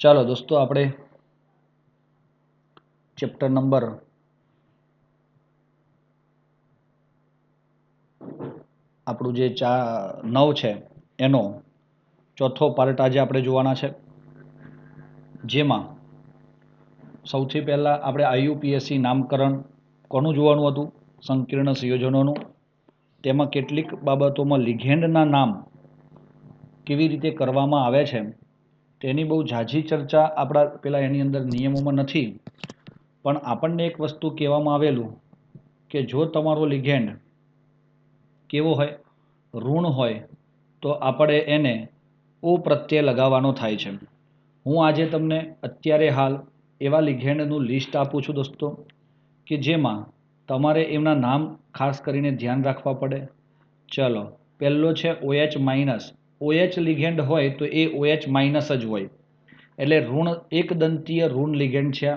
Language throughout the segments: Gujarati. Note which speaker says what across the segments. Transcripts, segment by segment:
Speaker 1: ચાલો દોસ્તો આપણે ચેપ્ટર નંબર આપણું જે 9 છે એનો ચોથો પાર્ટ આજે આપણે જોવાના છે, જેમાં સૌથી પહેલા આપણે આઈયુપીએસસી નામકરણ કોનું જોવાનું હતું? સંકીર્ણ સંયોજનોનું. તેમાં કેટલીક બાબતોમાં લિગેન્ડના નામ કેવી રીતે કરવામાં આવે છે તેની બહુ ઝાઝી ચર્ચા આપણા પેલા એની અંદર નિયમોમાં નથી, પણ આપણને એક વસ્તુ કહેવામાં આવેલું કે જો તમારો લિગેન્ડ કેવો હોય? ઋણ હોય તો આપણે એને ઓ પ્રત્યે લગાવવાનો થાય છે. હું આજે તમને અત્યારે હાલ એવા લિગેન્ડનું લિસ્ટ આપું છું દોસ્તો કે જેમાં તમારે એમના નામ ખાસ કરીને ધ્યાન રાખવા પડે. ચલો, પહેલો છે OH માઇનસ. OH લિગેન્ડ હોય તો એ OH માઇનસ જ હોય, એટલે ઋણ એક દંતીય ઋણ લિગેન્ડ છે.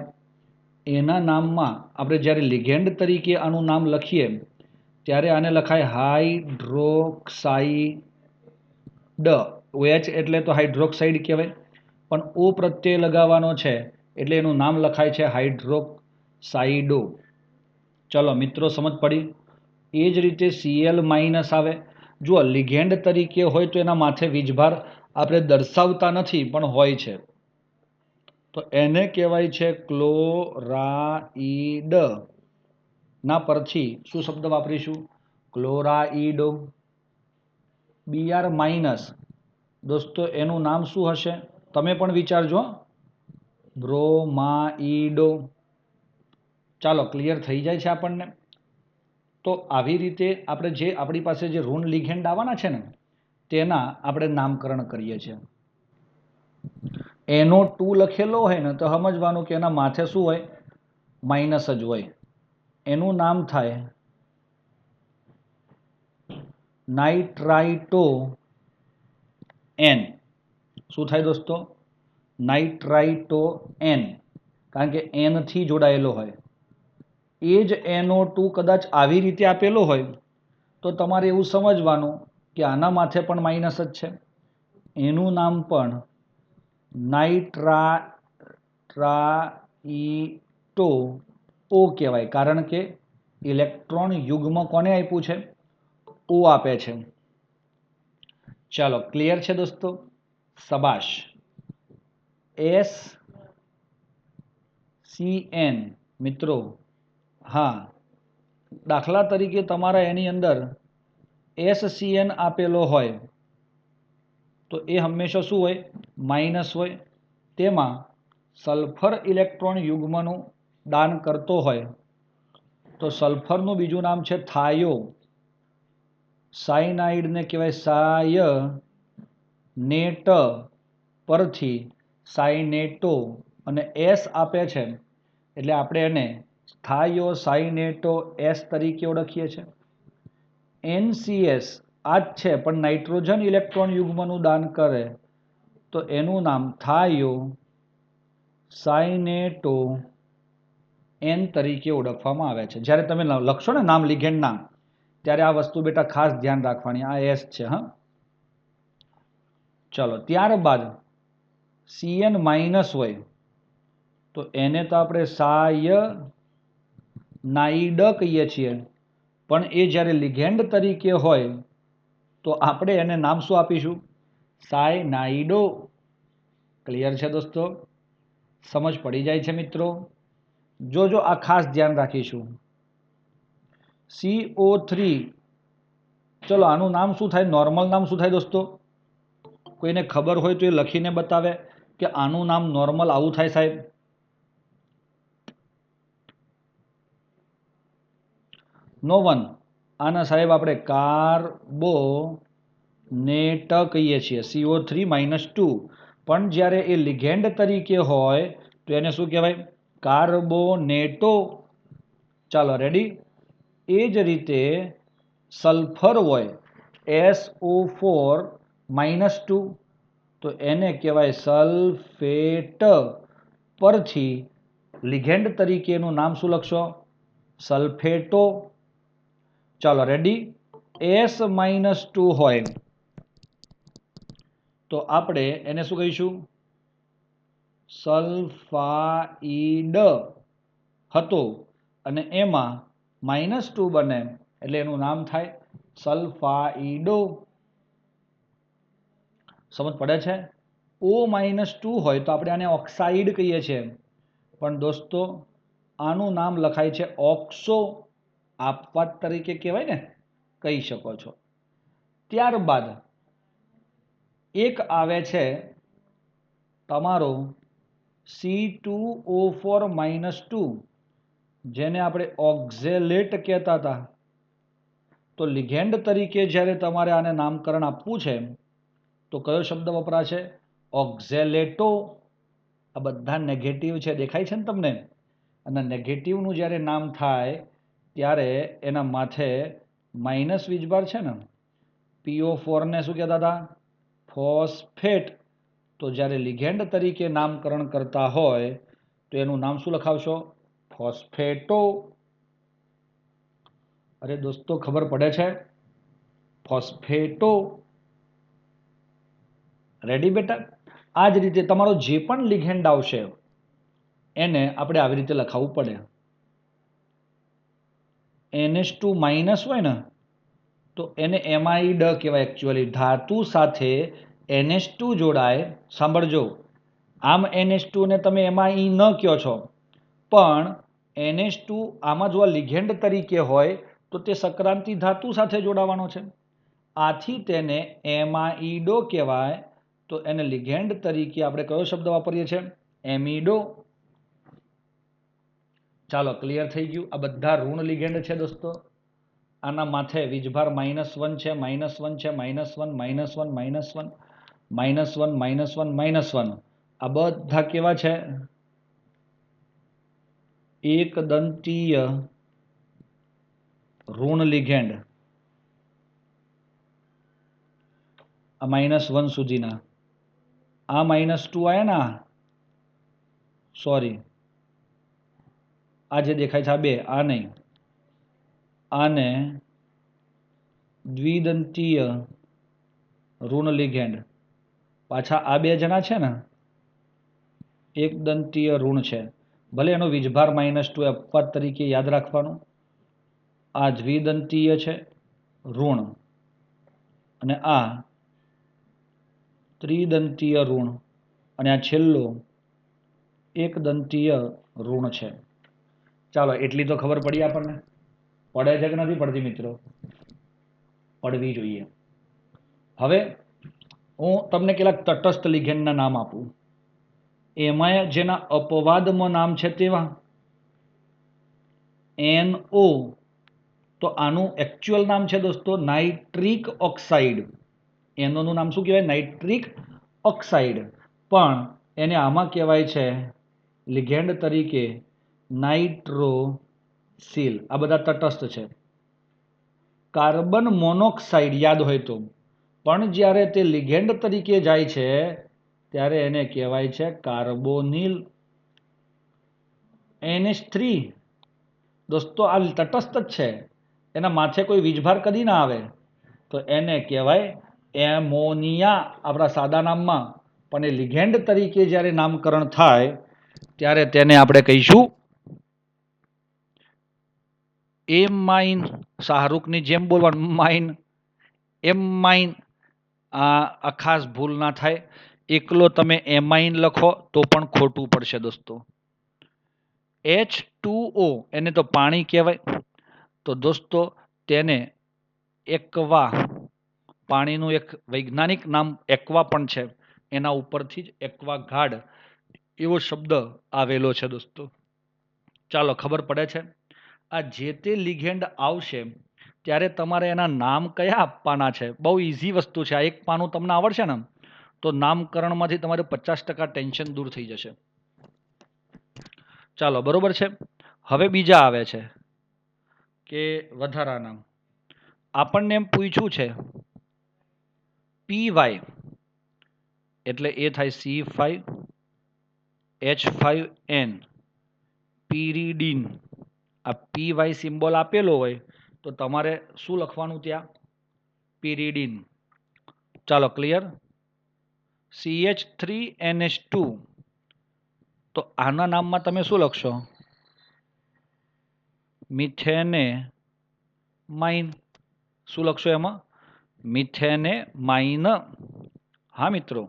Speaker 1: એના નામમાં આપણે જ્યારે લિગેન્ડ તરીકે આનું નામ લખીએ ત્યારે આને લખાય હાઇડ્રોક્સાઇડ. OH એટલે તો હાઇડ્રોક્સાઇડ કહેવાય, પણ ઓ પ્રત્યય લગાવવાનો છે એટલે એનું નામ લખાય છે હાઇડ્રોક્સાઇડો. ચલો મિત્રો, સમજ પડી? એ જ રીતે Cl માઇનસ આવે. જુઓ, લિગેન્ડ તરીકે હોય તો એના માથે વીજભાર આપણે દર્શાવતા નથી પણ હોય છે, તો એને કહેવાય છે ક્લોરાઇડ. ના પરથી શું શબ્દ વાપરીશું? ક્લોરાઇડો. Br માઇનસ, દોસ્તો એનું નામ શું હશે? તમે પણ વિચારજો. બ્રોમાઇડો. ચાલો, ક્લિયર થઈ જાય છે આપણને? તો આવી રીતે આપણે જે આપણી પાસે જે ઋણ લિગેન્ડ આવવાના છે ને તેના આપણે નામકરણ કરીએ છીએ. NO2 લખેલો હોય ને તો સમજવાનું કે એના માથે શું હોય? માઇનસ જ હોય. એનું નામ થાય નાઇટ્રાઇટો N. શું થાય દોસ્તો? નાઇટ્રાઇટો N, કારણ કે N થી જોડાયેલો હોય. એ જ NO2 કદાચ આવી રીતે આપેલો હોય તો તમારે એવું સમજવાનું કે આના માથે પણ માઇનસ જ છે. એનું નામ પણ નાઇટ્રાઇટો O કહેવાય, કારણ કે ઇલેક્ટ્રોન યુગ્મ કોને આપ્યું છે? O આપે છે. ચાલો, ક્લિયર છે દોસ્તો? સબાશ. SCN મિત્રો, હા, દાખલા તરીકે તમારા એની અંદર SCN આપેલો હોય તો એ હંમેશા શું હોય? માઇનસ હોય. તેમાં સલ્ફર ઇલેક્ટ્રોન યુગ્મનું દાન કરતો હોય તો સલ્ફરનું બીજું નામ છે થાયો. સાયનાઇડને કહેવાય સાયનેટ, પરથી સાયનેટો, અને S આપે છે એટલે આપણે એને થાયો સાયનેટો S તરીકે ઓળખીએ છીએ. NCS આ જ છે, પણ નાઇટ્રોજન ઇલેક્ટ્રોન યુગ્મનું દાન કરે તો એનું નામ થાયો સાયનેટો N તરીકે ઓળખવામાં આવે છે. જ્યારે તમે લખશો ને નામ લિગેન્ડ નામ, ત્યારે આ વસ્તુ બેટા ખાસ ધ્યાન રાખવાની. આ S છે. હા, ચલો, ત્યારબાદ Cn માઇનસ હોય તો એને તો આપણે સાયનાઇડ કહીએ છીએ, પણ એ જ્યારે લિગેન્ડ તરીકે હોય તો આપણે એને નામ શું આપીશું? સાયનાઇડો. ક્લિયર છે દોસ્તો? સમજ પડી જાય છે મિત્રો? જોજો, આ ખાસ ધ્યાન રાખીશું. CO3, ચલો આનું નામ શું થાય? નોર્મલ નામ શું થાય દોસ્તો? કોઈને ખબર હોય તો એ લખીને બતાવે કે આનું નામ નોર્મલ આવું થાય સાહેબ. નો વન. આના સાહેબ આપણે કાર્બોનેટ કહીએ છીએ, CO3-2. પણ જ્યારે એ લિગેન્ડ તરીકે હોય તો એને શું કહેવાય? કાર્બોનેટો. ચાલો, રેડી? એ જ રીતે સલ્ફર હોય SO4-2 તો એને કહેવાય સલ્ફેટ, પરથી લિગેન્ડ તરીકેનું નામ શું લખશો? સલ્ફેટો. ચાલો, રેડી? S-2 હોય તો આપણે એને શું કહીશું? સલ્ફાઇડ હતો અને એમાં -2 બને એટલે એનું નામ થાય સલ્ફાઇડો. સમજ પડે છે? O-2 હોય તો આપણે આને ઓક્સાઇડ કહીએ છીએ, પણ દોસ્તો આનું નામ લખાય છે ઓક્સો. આપવાત તરીકે કહેવાય ને, કહી શકો છો. ત્યારબાદ એક આવે છે તમારો C2O4-2, જેને આપણે ઓક્ઝેલેટ કહેતા હતા. તો લિગેન્ડ તરીકે જ્યારે તમારે આને નામકરણ આપવું છે તો કયો શબ્દ વપરાશે? ઓક્ઝેલેટો. આ બધા નેગેટિવ છે, દેખાય છે ને તમને? અને નેગેટિવનું જ્યારે નામ થાય ત્યારે એના માથે માઇનસ વીજભાર છે ને. PO4 ને શું કહેતા હતા? ફોસ્ફેટ. તો જ્યારે લિગેન્ડ તરીકે નામકરણ કરતા હોય તો એનું નામ શું લખાવશો? ફોસ્ફેટો. અરે દોસ્તો ખબર પડે છે? ફોસ્ફેટો. રેડી બેટા? આ જ રીતે તમારો જે પણ લિગેન્ડ આવશે એને આપણે આવી રીતે લખાવવું પડે. NH2 માઇનસ હોય ને તો એને એમાઇડ કહેવાય. એકચ્યુઅલી ધાતુ સાથે NH2 જોડાય. સાંભળજો, આમ NH2 ને તમે એમાઈ ન કહો છો, પણ NH2 આમાં જો લિગેન્ડ તરીકે હોય તો તે સંક્રાંતિ ધાતુ સાથે જોડાવાનો છે. આથી તેને એમાઇડો કહેવાય. તો એને લિગેન્ડ તરીકે આપણે કયો શબ્દ વાપરીએ છીએ? એમિડો. ચાલો, ક્લિયર થઈ ગયું? આ બધા ઋણ લિગેન્ડ છે દોસ્તો. આના માથે વીજભાર -1 છે, -1 છે, -1, -1, -1, -1, -1, -1. આ બધા કેવા છે? એક દંતીય ઋણ લિગેન્ડ. આ -1 સુધીના. આ -2 આયા ના, સોરી, આ જે દેખાય છે આ બે, આ નહીં. આને દ્વિદંતીય ઋણ લિગેન્ડ. પાછા આ બે જણા છે ને એક દંતીય ઋણ છે. ભલે એનો વીજભાર -2 અપવાદ તરીકે યાદ રાખવાનું. આ દ્વિદંતીય છે ઋણ અને આ ત્રિદંતીય ઋણ અને આ છેલ્લો એક દંતીય ઋણ છે. ચાલો, એટલી તો ખબર પડી આપણને. પડે છે કે નથી પડતી મિત્રો? પડવી જોઈએ. હવે હું તમને કેટલાક તટસ્થ લિગેન્ડના નામ આપું. એમાં જેના અપવાદમાં નામ છે તેવા NO. તો આનું એકચ્યુઅલ નામ છે દોસ્તો નાઇટ્રિક ઓક્સાઇડ. NO નું નામ શું કહેવાય? Nitric oxide. પણ એને આમાં કહેવાય છે લિગેન્ડ તરીકે નાઇટ્રોસિલ. આ બધા તટસ્થ છે. કાર્બન મોનોક્સાઇડ યાદ હોય તો, પણ જ્યારે તે લિગેન્ડ તરીકે જાય છે ત્યારે એને કહેવાય છે કાર્બોનિલ. NH3 દોસ્તો આ તટસ્થ જ છે, એના માથે કોઈ વીજભાર કદી ના આવે તો એને કહેવાય એમોનિયા આપણા સાદા નામમાં. પણ એ લિગેન્ડ તરીકે જ્યારે નામકરણ થાય ત્યારે તેને આપણે કહીશું એમાઇન. શાહરૂખની જેમ બોલવાનું, માઇન, એમાઇન. આ ખાસ ભૂલ ના થાય. એકલો તમે એમાઇન લખો તો પણ ખોટું પડશે દોસ્તો. H2O એને તો પાણી કહેવાય. તો દોસ્તો તેને એક્વા, પાણીનું એક વૈજ્ઞાનિક નામ એક્વા પણ છે. એના ઉપરથી જ એક્વા ગાર્ડ એવો શબ્દ આવેલો છે દોસ્તો. ચાલો, ખબર પડે છે? આ જે તે લિગેન્ડ આવશે ત્યારે તમારે એના નામ કયા આપવાના છે? બહુ ઇઝી વસ્તુ છે. આ એક પાનું તમને આવડશે ને તો નામકરણમાંથી તમારે 50% ટેન્શન દૂર થઈ જશે. ચાલો, બરોબર છે. હવે બીજા આવે છે કે વધારાના. આપણને એમ પૂછ્યું છે PY એટલે એ થાય C5H5N, પીરીડીન. આ PY સિમ્બોલ આપેલો હોય તો તમારે શું લખવાનું ત્યાં? પીરીડીન. ચાલો, ક્લિયર? CH3NH2 તો આના નામમાં તમે શું લખશો? મિથેનેમાઇન. શું લખશો એમાં? મિથેનેમાઇન. હા મિત્રો,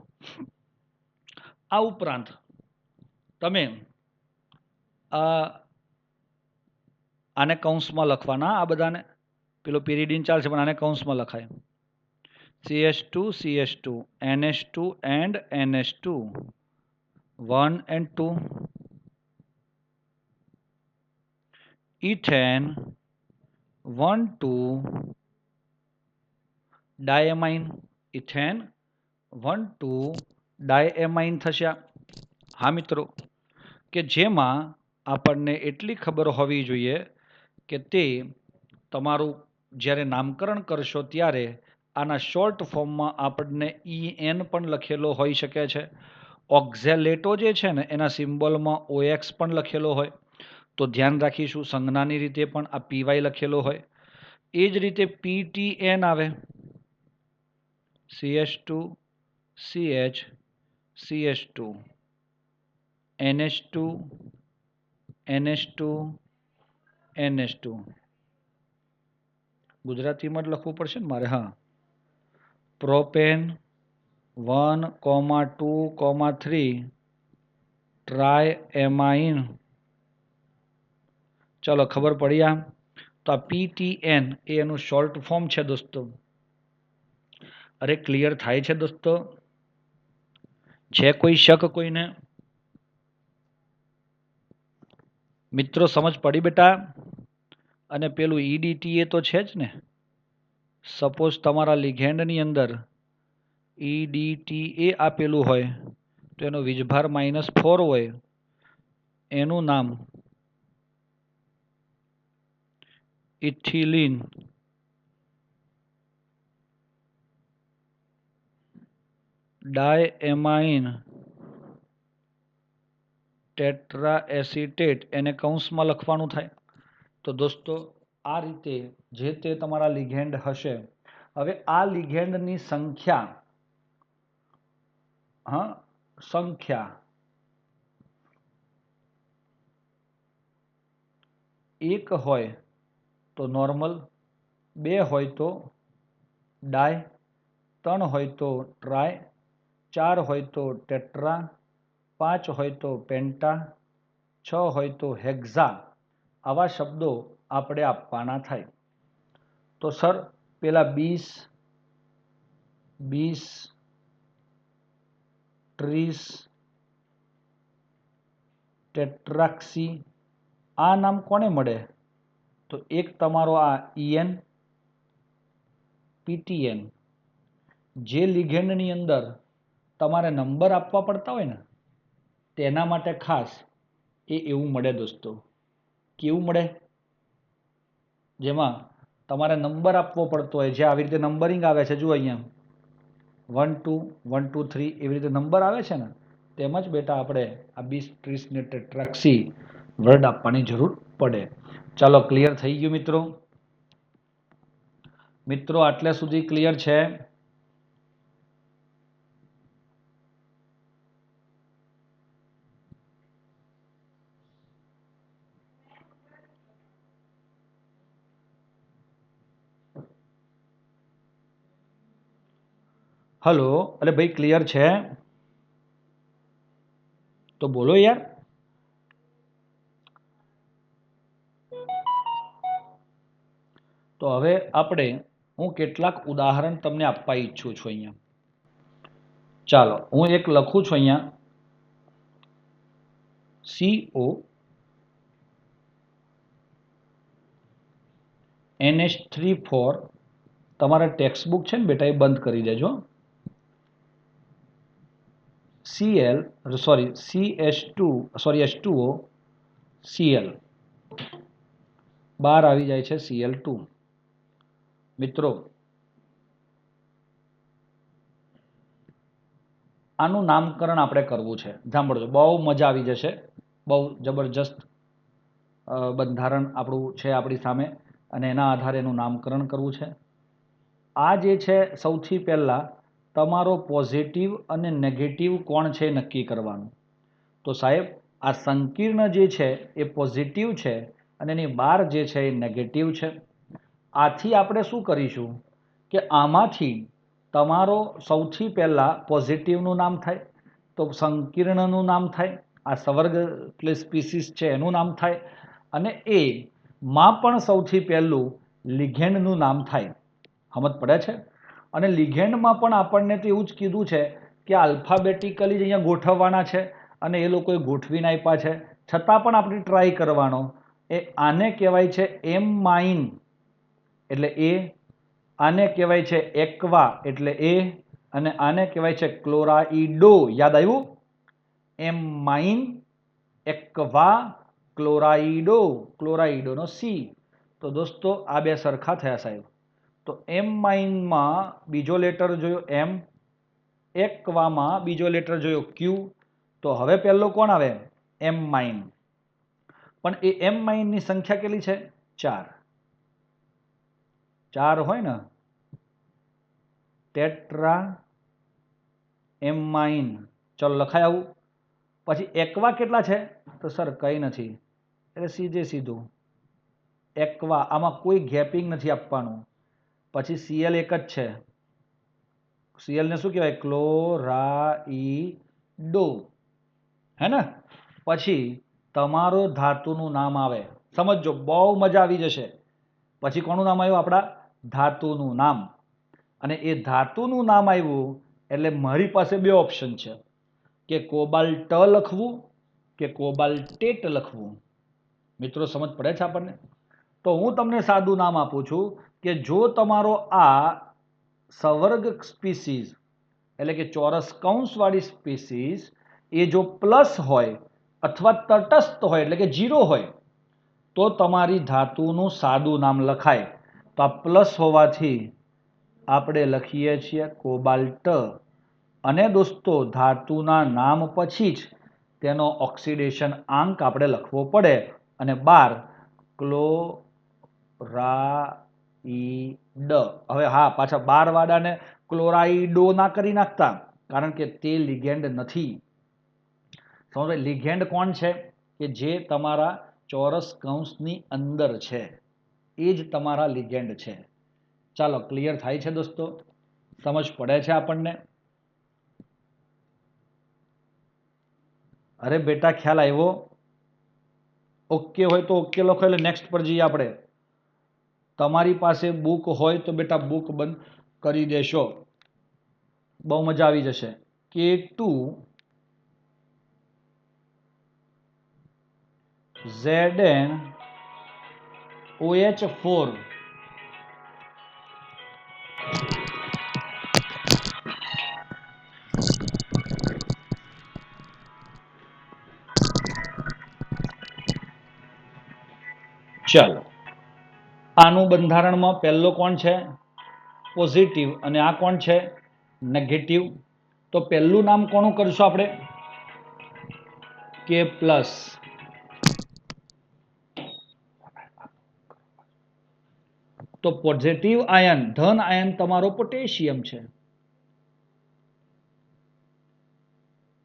Speaker 1: આ ઉપરાંત તમે આને કૌંસમાં લખવાના, આ બધાને. પેલો પિરિડીન ચાલશે પણ આને કૌંસમાં લખાય. CH2 CH2 NH2 and NH2 1 and 2 ethane 1 2 ડાયમાઇન. Ethane 1 2 ડાયએમાઇન થશે. હા મિત્રો, કે જેમાં આપણને એટલી ખબર હોવી જોઈએ કે તે તમારું જ્યારે નામકરણ કરશો ત્યારે આના શોર્ટ ફોર્મમાં આપણને EN પણ લખેલો હોઈ શકે છે. ઓક્ઝેલેટો જે છે ને એના સિમ્બોલમાં OX પણ લખેલો હોય, તો ધ્યાન રાખીશું. સંજ્ઞાની રીતે પણ આ PY લખેલો હોય. એ જ રીતે PTN આવે. CH2 CH CH2 NH2 NH2 NH2. ગુજરાતીમાં જ લખવું પડશે ને મારે? હા. પ્રોપેન 1, 2, 3 ટ્રાયએમાઇન. ચલો, ખબર પડી આ? તો આ PTN એ એનું શોર્ટ ફોર્મ છે દોસ્તો. અરે ક્લિયર થાય છે દોસ્તો? છે કોઈ શક કોઈને? મિત્રો સમજ પડી બેટા? અને પેલું EDTA તો છે જ ને. સપોઝ તમારા લિગેન્ડની અંદર EDTA આપેલું હોય તો એનો વીજભાર -4 હોય, એનું નામ ઇથિલિન. ડાયએમાઇન ટેટ્રાએસિટેટ એને કૌંસમાં લખવાનું થાય. તો દોસ્તો આ રીતે જે તે તમારા લિગેન્ડ હશે. હવે આ લિગેન્ડની સંખ્યા 1 હોય તો નોર્મલ, 2 હોય તો ડાય, 3 હોય તો ટ્રાય, 4 હોય તો ટેટ્રા, 5 હોય તો પેન્ટા, 6 હોય તો હેક્ઝા. આવા શબ્દો આપણે આપવાના થાય. તો સર પેલા 20 30 ટેટ્રાક્સી આ નામ કોને મળે? તો એક તમારો આ EN PTN. જે લિગેન્ડની અંદર તમારે નંબર આપવા પડતા હોય ને તેના માટે ખાસ એ એવું મળે દોસ્તો. કેવું મળે? જેમાં તમારે નંબર આપવો પડતો હોય, જે આવી રીતે નંબરિંગ આવે છે. જુઓ અહીંયા 1 2 1 2 3 એવી રીતે નંબર આવે છે ને, તેમજ બેટા આપણે આ 20 30 ને ટેટ્રાક્સી વર્ડ આપવાની જરૂર પડે. ચાલો, ક્લિયર થઈ ગયું મિત્રો? મિત્રો આટલે સુધી ક્લિયર છે? હલો, અરે ભાઈ ક્લિયર છે? તો બોલો યાર. તો હવે હું કેટલાક ઉદાહરણ તમને આપવા ઈચ્છું છું અહીંયા. ચાલો, હું એક લખું છું અહીંયા. CO NH3 તમારા ટેક્સ્ટ બુક છે ને બેટા, એ બંધ કરી દેજો. H2O Cl. બહાર આવી જાય છે Cl2. મિત્રો આનું નામકરણ આપણે કરવું છે. સાંભળજો, બહુ મજા આવી જશે. બહુ જબરજસ્ત બંધારણ આપણું છે આપણી સામે, અને એના આધારે એનું નામકરણ કરવું છે. આ જે છે સૌથી પહેલા તમારો પોઝિટિવ અને નેગેટિવ કોણ છે નક્કી કરવાનું. તો સાહેબ આ સંકીર્ણ જે છે એ પોઝિટિવ છે અને એની બહાર જે છે એ નેગેટિવ છે. આથી આપણે શું કરીશું કે આમાંથી તમારો સૌથી પહેલાં પોઝિટિવનું નામ થાય તો સંકીર્ણનું નામ થાય, આ સવર્ગ એટલે સ્પીસીસ છે એનું નામ થાય, અને એ માં પણ સૌથી પહેલું લિગેન્ડનું નામ થાય. સમજ પડે છે? અને લિગેન્ડમાં પણ આપણને તો એવું જ કીધું છે કે આલ્ફાબેટિકલી જ અહીંયા ગોઠવવાના છે અને એ લોકોએ ગોઠવીને આપ્યા છે, છતાં પણ આપણે ટ્રાય કરવાનો. એ આને કહેવાય છે એમ માઇન એટલે એ, આને કહેવાય છે એક્વા એટલે એ, અને આને કહેવાય છે ક્લોરાઇડો. યાદ આવ્યું? એમ માઇન, એક્વા, ક્લોરાઇડો, ક્લોરાઇડોનો સી. તો દોસ્તો આ બે સરખા થયા સાહેબ. તો એમ માઇનમાં બીજો લેટર જોયો એમ, એક્વામાં બીજો લેટર જોયો ક્યુ. તો હવે પહેલો કોણ આવે? એમ માઇન. પણ એ એમ માઇનની સંખ્યા કેટલી છે? 4. 4 હોય ને, ટેટ્રા એમાઇન. ચલો લખાય આવું. પછી એક્વા કેટલા છે? તો સર કંઈ નથી, એટલે સીધે સીધું એક્વા, આમાં કોઈ ગેપિંગ નથી આપવાનું. પછી સીએલ એક જ છે, સીએલને શું કહેવાય? ક્લોરાઇડો. હે ને? પછી તમારો ધાતુનું નામ આવે. સમજો, બહુ મજા આવી જશે. પછી કોનું નામ આવ્યું? આપણા ધાતુનું નામ. અને એ ધાતુનું નામ આવ્યું એટલે મારી પાસે બે ઓપ્શન છે કે કોબાલ્ટ લખવું કે કોબાલ્ટેટ લખવું. મિત્રો સમજ પડે છે આપણને? તો હું તમને સાદું નામ આપું છું કે જો તમારો આ સવર્ગ સ્પીસીસ એટલે કે ચોરસ કૌંસવાળી સ્પીસીસ એ જો પ્લસ હોય અથવા તટસ્થ હોય એટલે કે 0 હોય તો તમારી ધાતુનું સાદું નામ લખાય. તો આ પ્લસ હોવાથી આપણે લખીએ છીએ કોબાલ્ટ. અને દોસ્તો ધાતુના નામ પછી જ તેનો ઓક્સિડેશન આંક આપણે લખવો પડે, અને 12 ક્લોરાઇડ. હવે હા, પાછા 12 વાળાને ક્લોરાઇડો ના કરી નાખતા, કારણ કે તે લિગેન્ડ નથી. સમજો, લિગેન્ડ કોણ છે? કે જે તમારા ચોરસ કૌંસની અંદર છે, એ જ તમારા લિગેન્ડ છે. ચાલો, ક્લિયર થાય છે દોસ્તો? સમજ પડે છે આપણને? અરે બેટા, ખ્યાલ આવ્યો? ઓકે હોય તો ઓકે લખો, એટલે નેક્સ્ટ પર જઈએ આપણે. તમારી પાસે બુક હોય તો બેટા બુક બંધ કરી દેશો, બહુ મજા આવી જશે. K2 Zn OH4. ચાલો, આનું બંધારણમાં પહેલો કોણ છે? પોઝિટિવ, અને આ કોણ છે? નેગેટિવ. તો પહેલું નામ કોનું કરશું આપણે? કે પ્લસ. તો પોઝિટિવ આયન, ધન આયન તમારો પોટેશિયમ છે.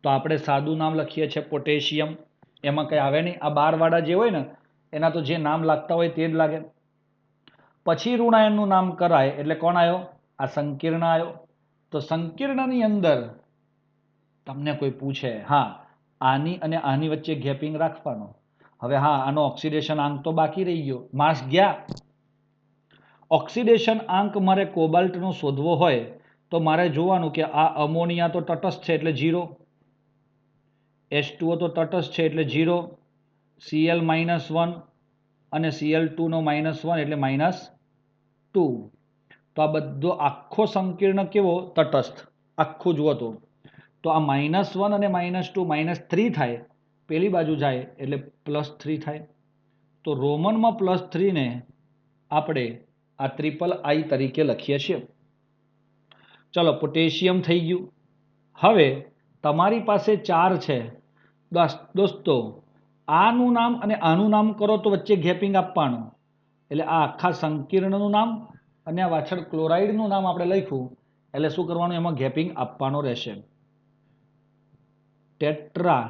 Speaker 1: તો આપણે સાદું નામ લખીએ છીએ પોટેશિયમ. એમાં કંઈ આવે નહીં. આ 12 વાળા જે હોય ને એના તો જે નામ લાગતા હોય તે જ લાગે. પછી ઋણાયનનું નામ કરાય એટલે કોણ આવ્યો? આ સંકીર્ણ આવ્યો. તો સંકીર્ણની અંદર તમને કોઈ પૂછે, હા, આની અને આની વચ્ચે ગેપિંગ રાખવાનો. હવે હા, આનો ઓક્સિડેશન આંક તો બાકી રહી ગયો, માસ ગયા. ઓક્સિડેશન આંક મારે કોબાલ્ટનો શોધવો હોય તો મારે જોવાનું કે આ અમોનિયા તો તટસ્થ છે એટલે 0, H2O તો તટસ્થ છે એટલે 0, Cl-1 અને Cl2 નો -1 એટલે -2. તો આ બધો આખો સંકીર્ણ કેવો? તટસ્થ. આખું જુઓ તો આ -1 અને -2 -3 થાય, પેલી બાજુ જાય એટલે +3 થાય. તો રોમનમાં +3 ને આપણે આ III તરીકે લખીએ છીએ. ચલો, પોટેશિયમ થઈ ગયું. હવે તમારી પાસે 4 છે દોસ્તો. આનું નામ અને આનું નામ કરો તો વચ્ચે ગેપિંગ આપવાનું. એટલે આ આખા સંકીર્ણનું નામ અને આ પાછળ ક્લોરાઇડનું નામ આપણે લખ્યું એટલે શું કરવાનું? એમાં ગેપિંગ આપવાનો રહેશે. ટેટ્રા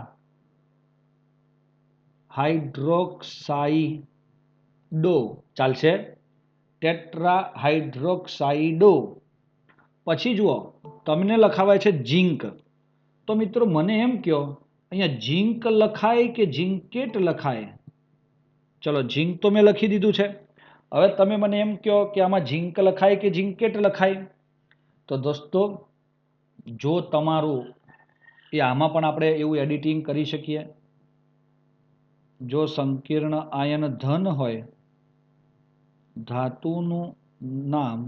Speaker 1: હાઇડ્રોક્સાઇડો ચાલશે, ટેટ્રાહાઇડ્રોક્સાઇડો. પછી જુઓ તમને લખાવાય છે ઝીંક. તો મિત્રો મને એમ કહો અહીંયા ઝીંક લખાય કે ઝીંકેટ લખાય? ચલો ઝીંક તો મેં લખી દીધું છે. હવે તમે મને એમ કહો કે આમાં ઝીંક લખાય કે ઝીંકેટ લખાય? તો દોસ્તો જો તમારું એ આમાં પણ આપણે એવું એડિટિંગ કરી શકીએ. જો સંકીર્ણ આયન ધન હોય, ધાતુનું નામ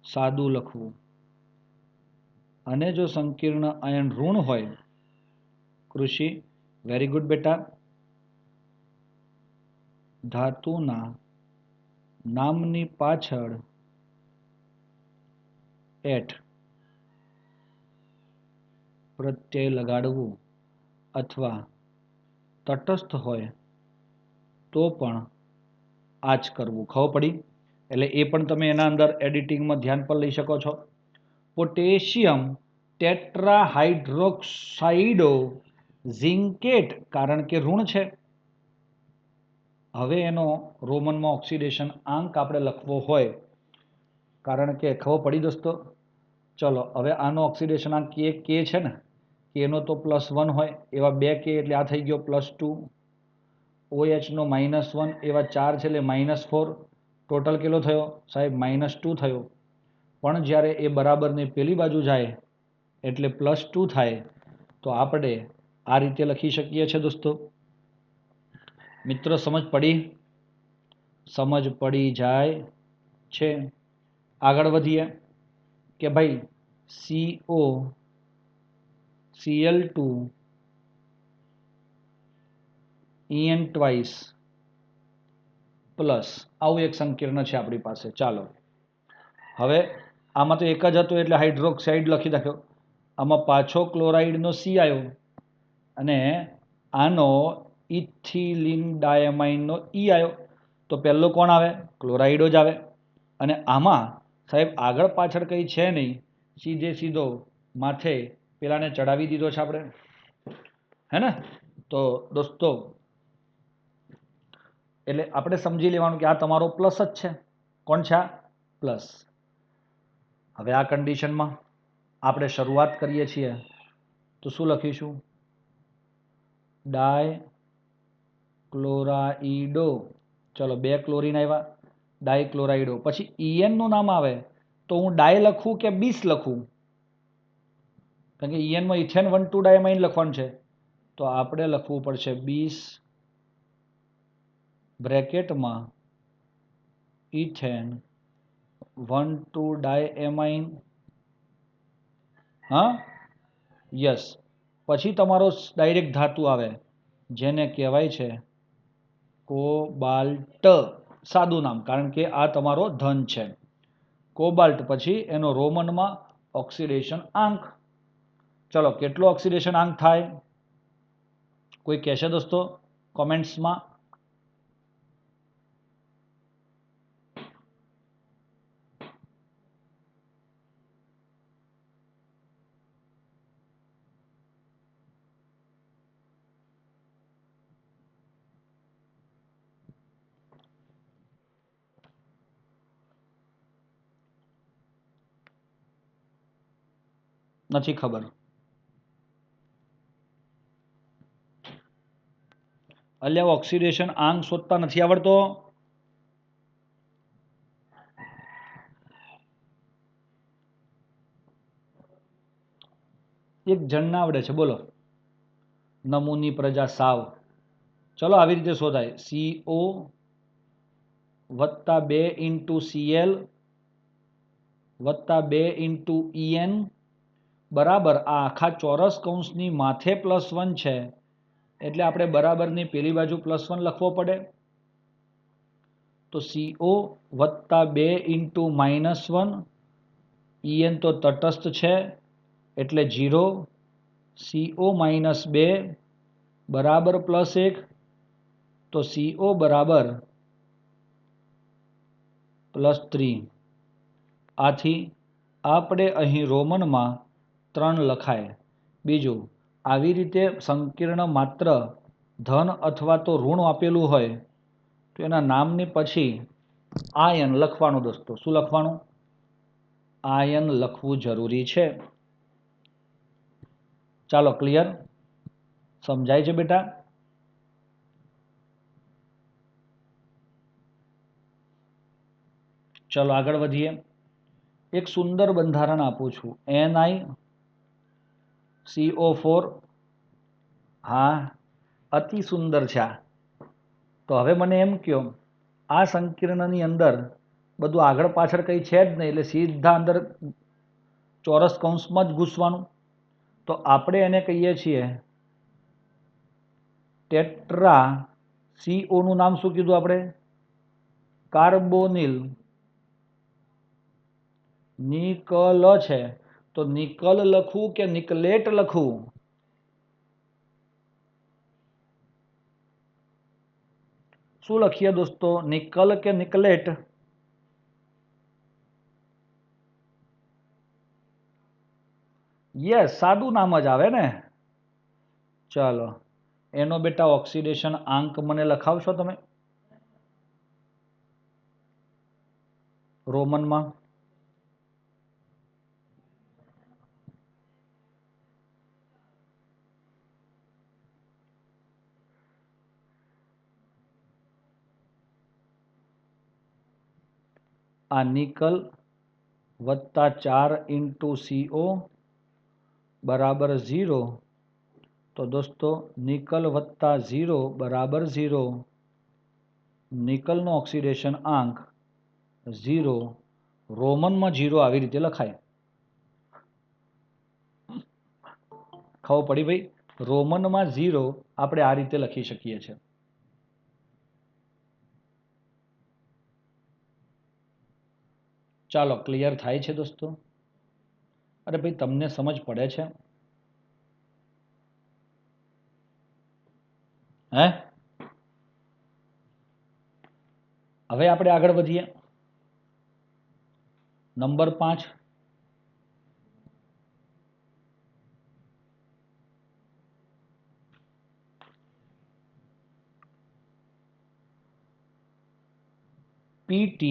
Speaker 1: સાદું લખવું, અને જો સંકીર્ણ આયન ઋણ હોય, કૃષિ વેરી ગુડ બેટા, ધાતુના નામની પાછળ એટ પ્રત્યય લગાડવું, અથવા તટસ્થ હોય તો પણ આ જ કરવું. ખબર પડી? એટલે એ પણ તમે એના અંદર એડિટિંગમાં ધ્યાન પર લઈ શકો છો. પોટેશિયમ ટેટ્રાહાઇડ્રોક્સાઇડો ઝિંકેટ, કારણ કે ઋણ છે. હવે એનો રોમનમાં ઓક્સિડેશન આંક આપણે લખવો હોય, કારણ કે ખબર પડી દોસ્તો? ચલો હવે આનો ઓક્સિડેશન આંક કે છે ને, કેનો તો +1 હોય, એવા 2 કે એટલે આ થઈ ગયો +2. OH નો -1 એવા 4 છે એટલે -4. ટોટલ કેટલો થયો સાહેબ? -2 થયો. પણ જ્યારે એ બરાબરની પેલી બાજુ જાય એટલે +2 થાય. તો આપણે આ રીતે લખી શકીએ છીએ દોસ્તો. મિત્રો સમજ પડી? સમજ પડી જાય છે? આગળ વધીએ કે ભાઈ COCl2 En ટ્વાઇસ પ્લસ આવું એક સંકીર્ણ છે આપણી પાસે. ચાલો હવે આમાં તો એક જ હતું એટલે હાઇડ્રોક્સાઇડ લખી નાખ્યો. આમાં પાછો ક્લોરાઇડનો C આવ્યો અને આનો ઇથિલિન ડાયમાઇનનો E આવ્યો. તો પહેલો કોણ આવે? ક્લોરાઇડો જ આવે. અને આમાં સાહેબ આગળ પાછળ કંઈ છે નહીં, સીધે સીધો માથે પેલાને ચડાવી દીધો છે આપણે, હે ને? તો દોસ્તો એટલે આપણે સમજી લેવાનું કે આ તમારો પ્લસ જ છે. કોણ છે આ? પ્લસ. હવે આ કન્ડિશનમાં આપણે શરૂઆત કરીએ છીએ તો શું લખીશું? ડાયક્લોરાઇડો. ચલો 2 ક્લોરીન આવ્યા, ડાયક્લોરાઇડો. પછી En નું નામ આવે તો હું ડાય લખું કે બીસ લખું? કારણ કે En માં ઇથેન 1,2 ડાયમાઇન લખવાનું છે, તો આપણે લખવું પડશે બીસ બ્રેકેટમાં ઇથેન 1,2 ડાયએમાઇન. હા યસ. પછી તમારો ડાયરેક્ટ ધાતુ આવે જેને કહેવાય છે કોબાલ્ટ. સાદું નામ, કારણ કે આ તમારો ધન છે. કોબાલ્ટ. પછી એનો રોમનમાં ઓક્સિડેશન આંક. ચલો કેટલો ઓક્સિડેશન આંક થાય? કોઈ કહેશે દોસ્તો કોમેન્ટ્સમાં? નથી ખબર. અલ્યા ઓક્સિડેશન આંક શોધતા નથી આવડતો? એક જણને આવડે છે, બોલો. નમૂની પ્રજા સાવ. ચલો આવી રીતે શોધાય. CO + 2 × Cl + 2 × En બરાબર આ આખા ચોરસ કૌંસની માથે +1 છે એટલે આપણે બરાબરની પેલી બાજુ +1 લખવો પડે. તો CO + 2 × -1. En તો તટસ્થ છે એટલે 0. CO - 2 બરાબર +1. તો CO બરાબર +3. આથી આપણે અહીં રોમનમાં 3 લખાય. બીજું આવી રીતે સંકીર્ણ માત્ર ધન અથવા તો ઋણ આપેલું હોય તો એના નામની પછી આયન લખવાનું દોસ્તો. શું લખવાનું? આયન લખવું જરૂરી છે. ચાલો, ક્લિયર? સમજાય છે બેટા? ચલો આગળ વધીએ. એક સુંદર બંધારણ આપું છું, NiCO4. હા, અતિ સુંદર છે આ. તો હવે મને એમ કહો, આ સંકીર્ણની અંદર બધું આગળ પાછળ કંઈ છે જ નહીં, એટલે સીધા અંદર ચોરસ કૌંસમાં જ ઘૂસવાનું. તો આપણે એને કહીએ છીએ ટેટ્રા. CO નું નામ શું કીધું આપણે? કાર્બોનિલ. નિકલ છે, તો નિકલ લખવું કે નિકલેટ લખવું? શું લખીએ દોસ્તો, નિકલ કે નિકલેટ? યસ, સાદું નામ જ આવે ને. ચાલો, એનો બેટા ઓક્સિડેશન આંક મને લખાવશો તમે રોમનમાં? આ નિકલ વત્તા 4 ઇન્ટુ CO બરાબર 0. તો દોસ્તો નિકલ વત્તા 0 બરાબર 0. નિકલનો ઓક્સિડેશન આંક 0. રોમનમાં 0 આવી રીતે લખાય. ખબર પડી ભાઈ? રોમનમાં 0 આપણે આ રીતે લખી શકીએ છીએ. ચાલો, ક્લિયર થાય છે દોસ્તો? અરે ભાઈ, તમને સમજ પડે છે? હે? હવે આપણે આગળ વધીએ. Number 5. PT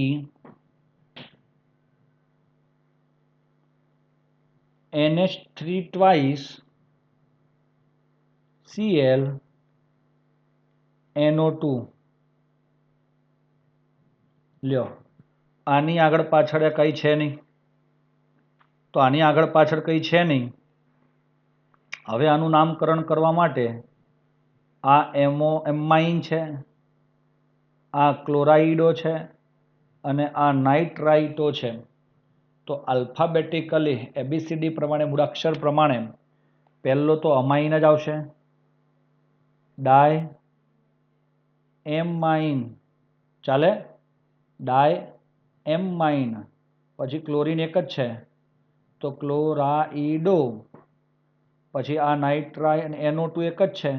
Speaker 1: NH3 twice Cl NO2. લ્યો, આની આગળ પાછળ કઈ છે નહીં, તો આની આગળ પાછળ કઈ છે નહીં. હવે આનું નામકરણ કરવા માટે આ એમાઇન છે, આ ક્લોરાઇડો છે અને આ નાઇટ્રાઇટો છે. તો આલ્ફાબેટિકલી ABCD પ્રમાણે, મૂળાક્ષર પ્રમાણે પહેલો તો અમાઇન જ આવશે, ડાય એમાઇન. ચાલે? ડાય એમાઇન. પછી ક્લોરીન એક જ છે, તો ક્લોરાઇડો. પછી આ નાઇટ્રાઇટ અને NO2 એક જ છે,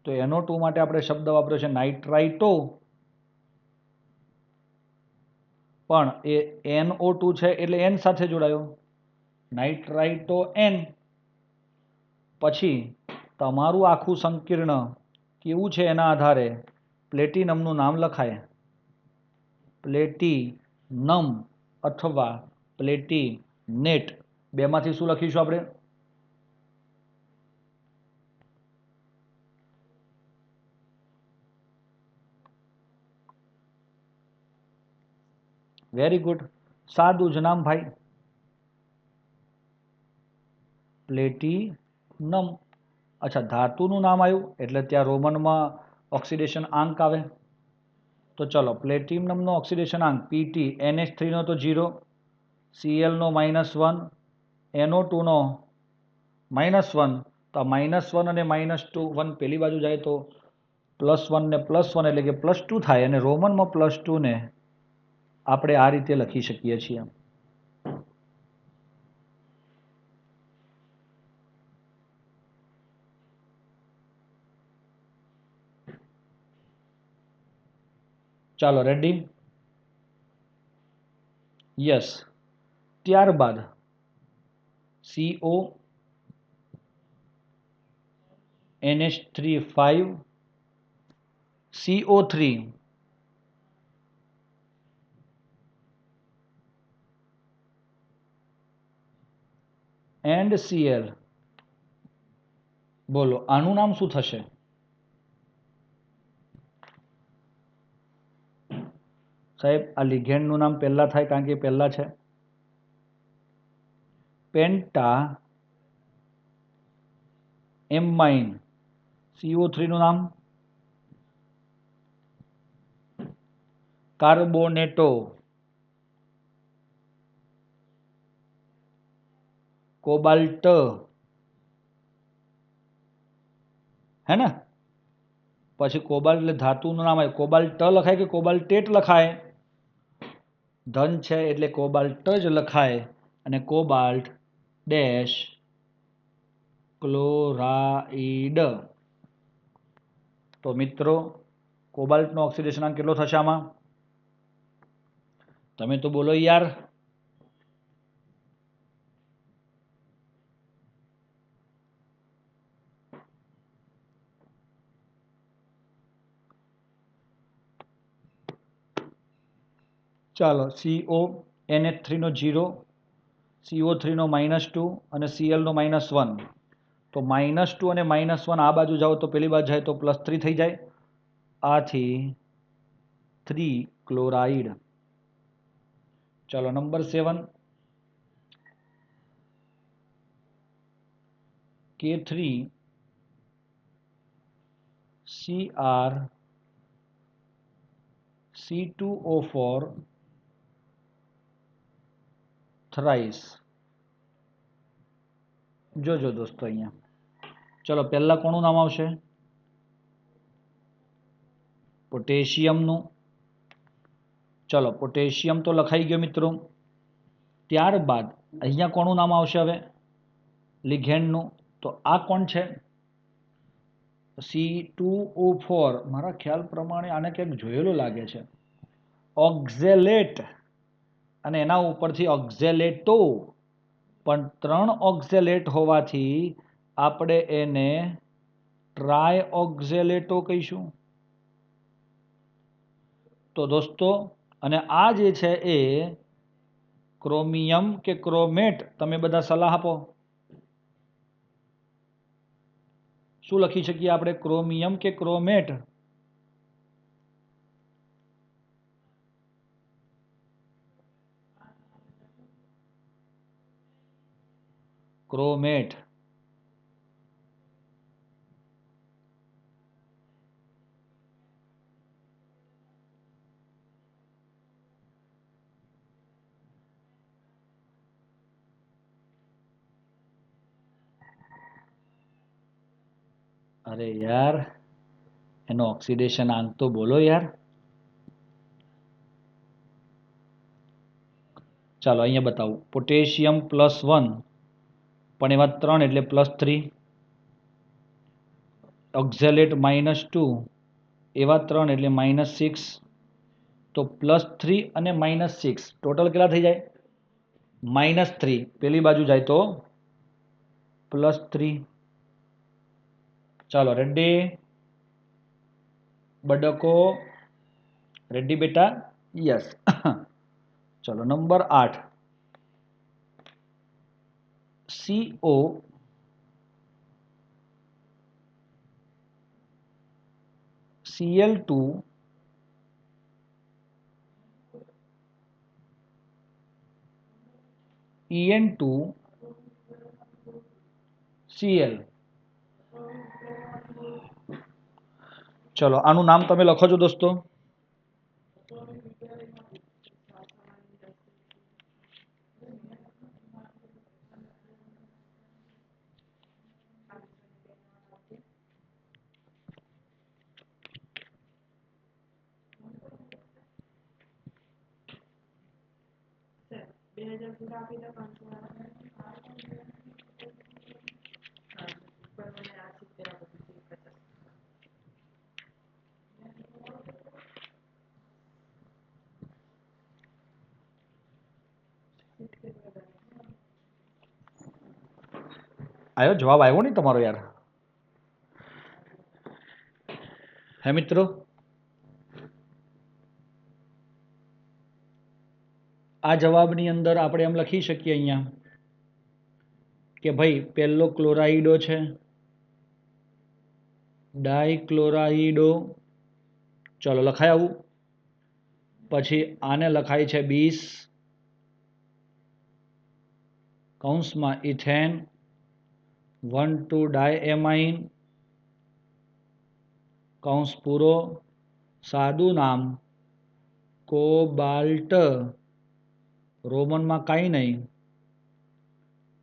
Speaker 1: તો NO2 માટે આપણે શબ્દ વાપર્યો છે નાઇટ્રાઇટો. પણ એ NO2 છે એટલે N સાથે જોડાયો, નાઇટ્રાઇટો N. પછી તમારું આખું સંકીર્ણ કેવું છે એના આધારે પ્લેટિનમનું નામ લખાય, પ્લેટિનમ અથવા પ્લેટિનેટ. બેમાંથી શું લખીશું આપણે? વેરી ગુડ, સાદું જ નામ ભાઈ, પ્લેટિનમ. અચ્છા, ધાતુનું નામ આવ્યું એટલે ત્યાં રોમનમાં ઓક્સિડેશન આંક આવે. તો ચલો, પ્લેટિનમનો ઓક્સિડેશન આંક PT, NH3 નો તો 0, Cl નો -1, NO2 નો -1. તો -1 અને -2, 1 પેલી બાજુ જાય તો +1 ને +1 એટલે કે +2 થાય, અને રોમનમાં +2 ને આપણે આ રીતે લખી શકીએ છીએ. ચાલો, રેડી? યસ. ત્યારબાદ CO NH3 5 CO3 and Cl. બોલો આનું નામ શું થશે? સાહેબ આ લિગેન્ડનું નામ પહેલા થાય કારણ કે પહેલા છે. પેન્ટા એમાઇન CO3 નું નામ કાર્બોનેટો કોબાલ્ટ હે ને. પછી કોબાલ્ટ એટલે ધાતુનું નામ આવે. કોબાલ્ટ લખાય કે કોબાલ્ટેટ લખાય? ધન છે એટલે કોબાલ્ટ જ લખાય. અને કોબાલ્ટ ડેશ ક્લોરાઇડ. તો મિત્રો કોબાલ્ટનો ઓક્સિડેશન કેટલો થશે આમાં? તમે તો બોલો યાર. ચાલો CO NH3 નો 0, CO3 નો -2 અને Cl નો -1. તો -2 અને -1 આ બાજુ જાઓ તો પેલી બાજુ જાય તો +3 થઈ જાય. આથી 3 ક્લોરાઇડ. ચાલો number 7 K3 Cr C2O4 thrice. જોજો દોસ્તો અહીંયા. ચલો પહેલા કોનું નામ આવશે? પોટેશિયમનું. ચલો પોટેશિયમ તો લખાઈ ગયો મિત્રો. ત્યારબાદ અહીંયા કોનું નામ આવશે હવે? લિગેન્ડનું. તો આ કોણ છે? C2O4. મારા ખ્યાલ પ્રમાણે આને ક્યાંક જોયેલું લાગે છે. ઓક્ઝેલેટ અને એના ઉપરથી ઓક્ઝેલેટો. પણ 3 ઓક્ઝેલેટ હોવાથી આપણે એને ટ્રાય ઓક્ઝેલેટો કહીશું. તો દોસ્તો અને આ જે છે એ ક્રોમિયમ કે ક્રોમેટ, તમે બધા સલાહ આપો. શું લખી શકીએ આપણે? ક્રોમિયમ કે ક્રોમેટ? ક્રોમેટ. અરે યાર એનો ઓક્સિડેશન આંક તો બોલો યાર. ચાલો અહીંયા બતાવું. પોટેશિયમ +1 પણ એવા 3 એટલે +3. ઓક્ઝેલેટ -2 એવા 3 એટલે -6. તો +3 અને -6 ટોટલ કેટલા થઈ જાય? -3. પેલી બાજુ જાય તો +3. ચાલો રેડી? બડકો રેડી બેટા? યસ. ચલો number 8 CO Cl2 En2 Cl. ચલો આનું નામ તમે લખો છો દોસ્તો. આવ્યો જવાબ? આવ્યો નહીં તમારો યાર? હે મિત્રો, આ જવાબની અંદર આપણે એમ લખી શકીએ અહીંયા કે ભાઈ પહેલો ક્લોરાઇડો છે, ડાયક્લોરાઇડો, ચલો લખાય આવું. પછી આને લખાય છે 20 કૌંસમાં ઇથેન 1,2 ડાયએમાઇન કૌંસ પૂરો, સાદું નામ કોબાલ્ટ, રોમનમાં કાંઈ નહીં,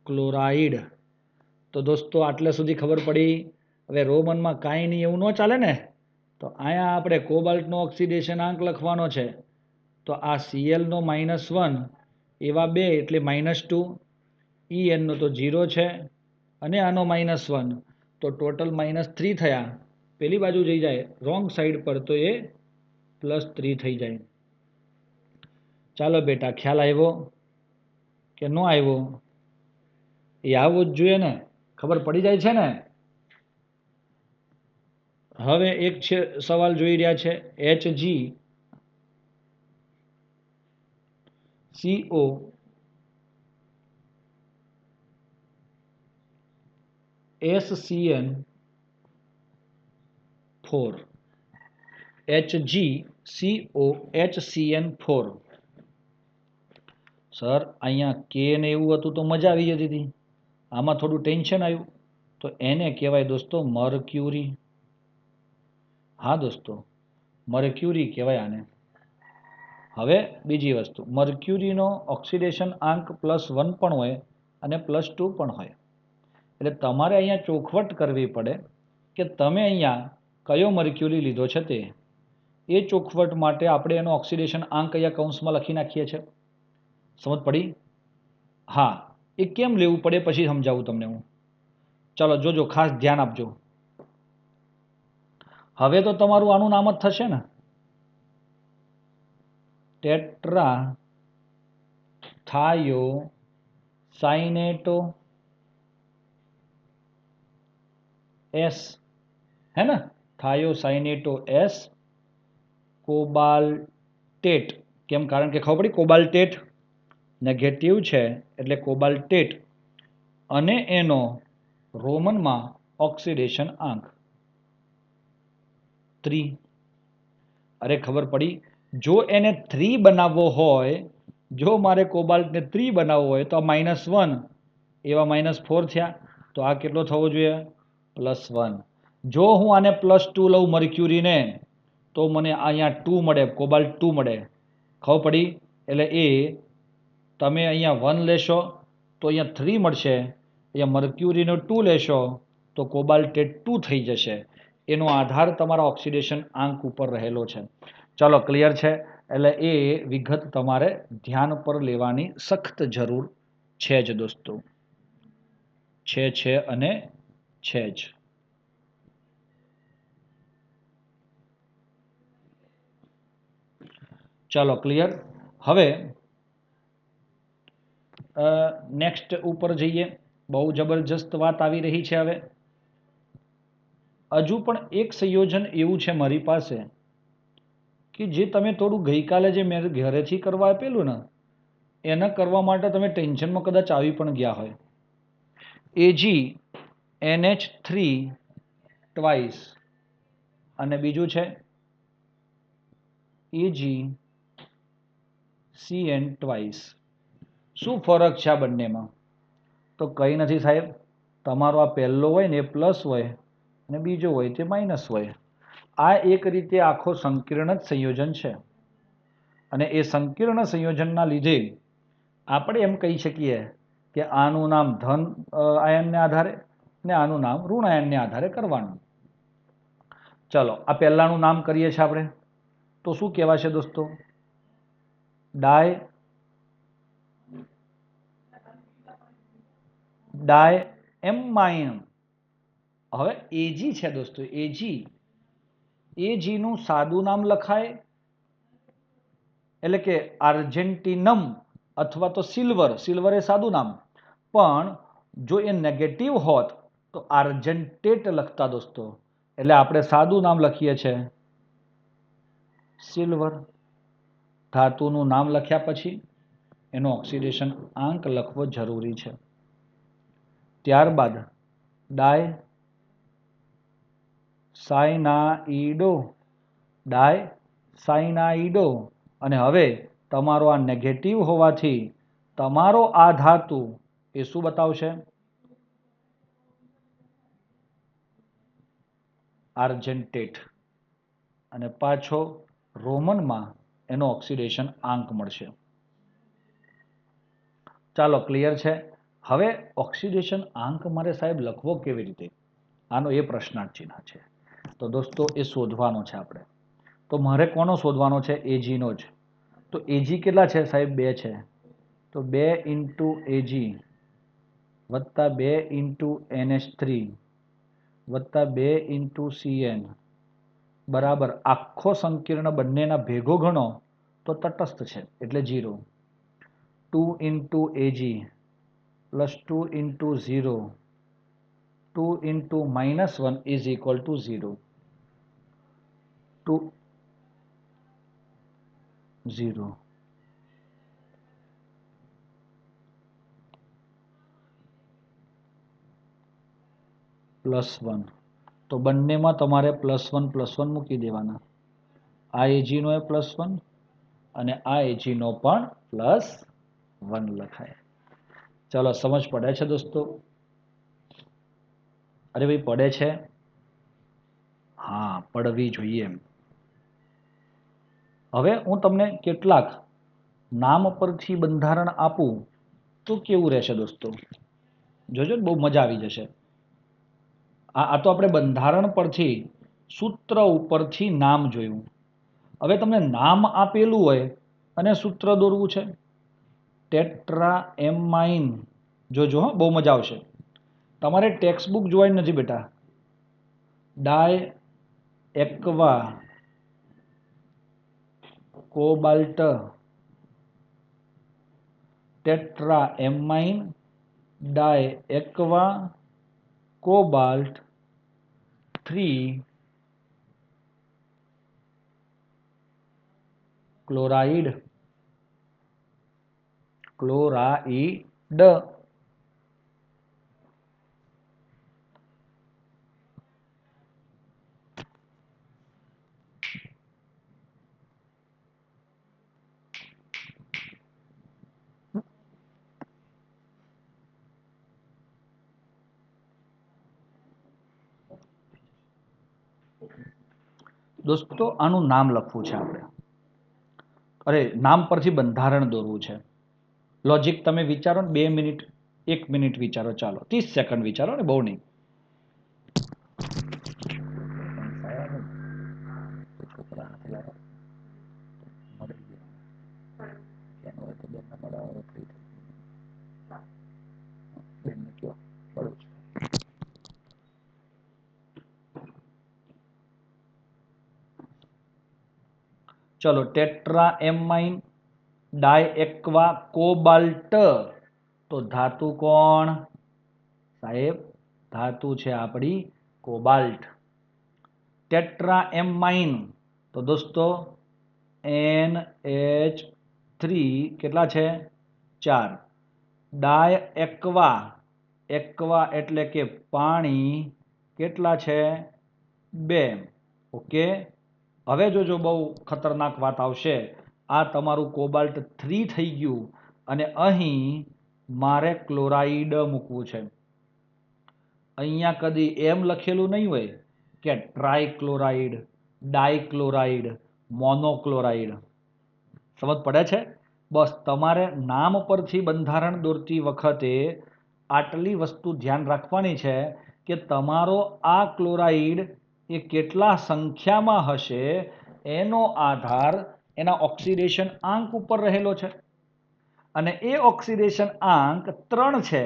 Speaker 1: ક્લોરાઇડ. તો દોસ્તો આટલે સુધી ખબર પડી. હવે રોમનમાં કાંઈ નહીં એવું ન ચાલે ને, તો અહીંયા આપણે કોબાલ્ટનો ઓક્સિડેશન આંક લખવાનો છે. તો આ Clનો -1 એવા 2 એટલે -2, Enનો તો 0 છે અને આનો -1 તો ટોટલ -3 થયા. પેલી બાજુ જઈ જાય રોંગ સાઈડ પર તો એ +3 થઈ જાય. ચાલો બેટા, ખ્યાલ આવ્યો કે ન આવ્યો? એ આવવો જ જોઈએ ને, ખબર પડી જાય છે ને. હવે એક છે સવાલ જોઈ રહ્યા છે, HgCO HCN4, HgCO HCN4. Sir અહીંયા કે ને એવું હતું તો મજા આવી જતી હતી, આમાં થોડું ટેન્શન આવ્યું. તો એને કહેવાય દોસ્તો મર્ક્યુરી. હા દોસ્તો, મર્ક્યુરી કહેવાય આને. હવે બીજી વસ્તુ, મર્ક્યુરીનો ઓક્સિડેશન આંક +1 પણ હોય અને +2 પણ હોય. એટલે તમારે અહીંયા ચોખવટ કરવી પડે કે તમે અહીંયા કયો મર્ક્યુરી લીધો છે તે. એ ચોખવટ માટે આપણે એનો ઓક્સિડેશન આંક અહીંયા કૌંસમાં લખી નાખીએ છીએ. સમજ પડી? હા, એ કેમ લેવું પડે પછી સમજાવું તમને હું. ચાલો જોજો, ખાસ ધ્યાન આપજો. હવે તો તમારું આનું નામ જ થશે ને, ટેટ્રા થાયો સાઇનેટો એસ, હે ને, થાયો સાઇનેટો એસ કોબાલ્ટેટ. કેમ? કારણ કે ખબર પડી કોબાલ્ટેટ નેગેટિવ છે એટલે કોબાલ્ટેટ, અને એનો રોમનમાં ઓક્સિડેશન આંક 3. અરે ખબર પડી, જો એને 3 બનાવવો હોય, જો મારે કોબાલ્ટને 3 બનાવવો હોય તો આ -1 એવા -4 થયા. તો આ કેટલો થવો જોઈએ? +1. જો હું આને +2 લઉં મર્ક્યુરીને તો મને અહીંયા 2 મળે, કોબાલ્ટ 2 મળે. ખબર પડી? એટલે એ તમે અહીંયા 1 લેશો તો અહીંયા 3 મળશે, અહીંયા મર્ક્યુરીનો 2 લેશો તો કોબાલ્ટેટ 2 થઈ જશે. એનો આધાર તમારા ઓક્સિડેશન આંક ઉપર રહેલો છે. ચાલો ક્લિયર છે? એટલે એ વિગત તમારે ધ્યાન પર લેવાની સખ્ત જરૂર છે જ દોસ્તો, છે અને છે જ. ચાલો ક્લિયર. હવે નેક્સ્ટ ઉપર જઈએ. બહુ જબરજસ્ત વાત આવી રહી છે. હવે હજુ પણ એક સંયોજન એવું છે મારી પાસે કે જે તમે થોડું ગઈકાલે જે મેં ઘરેથી કરવા આપેલું ને, એના કરવા માટે તમે ટેન્શનમાં કદાચ આવી પણ ગયા હોય. AgNH3 ટ્વાઇસ અને બીજું છે AgCN ટ્વાઇસ. શું ફરક છે આ બંનેમાં? તો કંઈ નથી સાહેબ, તમારો આ પહેલો હોય ને એ પ્લસ હોય અને બીજો હોય તે માઇનસ હોય. આ એક રીતે આખો સંકીર્ણ જ સંયોજન છે, અને એ સંકીર્ણ સંયોજનના લીધે આપણે એમ કહી શકીએ કે આનું નામ ધન આયનને આધારે ને આનું નામ ઋણ આયનને આધારે કરવાનું. ચલો આ પહેલાનું નામ કરીએ છીએ આપણે, તો શું કહેવાશે દોસ્તો? ડાયએમાઇન. હવે Ag છે દોસ્તો, Agનું સાદું નામ લખાય એટલે કે આર્જેન્ટિનમ અથવા તો સિલ્વર એ સાદું નામ. પણ જો એ નેગેટિવ હોત તો આર્જેન્ટેટ લખતા દોસ્તો. એટલે આપણે સાદું નામ લખીએ છીએ સિલ્વર. ધાતુનું નામ લખ્યા પછી એનો ઓક્સિડેશન આંક લખવો જરૂરી છે. ત્યારબાદ ડાય સાયનાઇડો, ડાય સાયનાઇડો. અને હવે તમારો આ નેગેટિવ હોવાથી તમારો આ ધાતુ એ શું બતાવશે? આર્જેન્ટેટ. અને પાછો રોમનમાં એનો ઓક્સિડેશન આંક મળશે. ચાલો, ક્લિયર છે. હવે ઓક્સિડેશન આંક મારે સાહેબ લખવો કેવી રીતે? આનો એ પ્રશ્નાર્થ ચિહ્ન છે. તો દોસ્તો એ શોધવાનો છે આપણે. તો મારે કોનો શોધવાનો છે? એજીનો જ. તો એજી કેટલા છે સાહેબ? 2 છે. તો 2 ઇન્ટુ એજી વત્તા 2 ઇન્ટુ NH3 વત્તા 2 ઇન્ટુ CN બરાબર આખો સંકીર્ણ બંનેના ભેગો ગણો તો તટસ્થ છે એટલે 0. 2 into AG plus 2 into 0 2 into -1 is equal to 0. 2 0 +1. તો બંનેમાં તમારે +1 મૂકી દેવાના. આ એજીનો એ +1 અને આ એજીનો પણ +1 લખાય. ચાલો, સમજ પડે છે દોસ્તો? અરે ભાઈ, પડે છે? હા, પડવી જોઈએ. હવે હું તમને કેટલાક નામ પરથી બંધારણ આપું તો કેવું રહેશે દોસ્તો? જોજો, બહુ મજા આવી જશે. આ તો આપણે બંધારણ પરથી સૂત્ર ઉપરથી નામ જોયું. હવે તમને નામ આપેલું હોય અને સૂત્ર દોરવું છે. Tetra amine. જોજો હો, બહુ મજા આવશે. તમારે ટેક્સ્ટ બુક જોવાની નથી બેટા. ડાય એક્વા કોબાલ્ટ ટેટ્રા એમાઇન ડાય એક્વા કોબાલ્ટ 3 ક્લોરાઇડ. દોસ્તો આનું નામ લખવું છે આપણે. અરે, નામ પરથી બંધારણ દોરવું છે. લોજિક તમે વિચારો ને, 2 મિનિટ 1 મિનિટ વિચારો. ચાલો, 30 સેકન્ડ વિચારો ને, બહુ નહીં. ચલો, ટેટ્રા એમાઇન ડાયએક્વા કોબાલ્ટ. તો ધાતુ કોણ સાહેબ? ધાતુ છે આપણી કોબાલ્ટ. ટેટ્રા એમાઇન તો દોસ્તો NH3 કેટલા છે? 4. ડાયએક્વા, એક્વા એટલે કે પાણી, કેટલા છે? 2. ઓકે. હવે જોજો, બહુ ખતરનાક વાત આવશે. આ તમારું કોબાલ્ટ 3 થઈ ગયું અને અહીં મારે ક્લોરાઇડ મૂકવું છે. અહીંયા કદી એમ લખેલું નહીં હોય કે ટ્રાયક્લોરાઇડ, ડાયક્લોરાઇડ, મોનોક્લોરાઇડ. સમજ પડે છે? બસ તમારે નામ પરથી બંધારણ દોરતી વખતે આટલી વસ્તુ ધ્યાન રાખવાની છે કે તમારો આ ક્લોરાઇડ એ કેટલા સંખ્યામાં હશે એનો આધાર એના ઓક્સિડેશન આંક ઉપર રહેલો છે. અને એ ઓક્સિડેશન આંક 3 છે.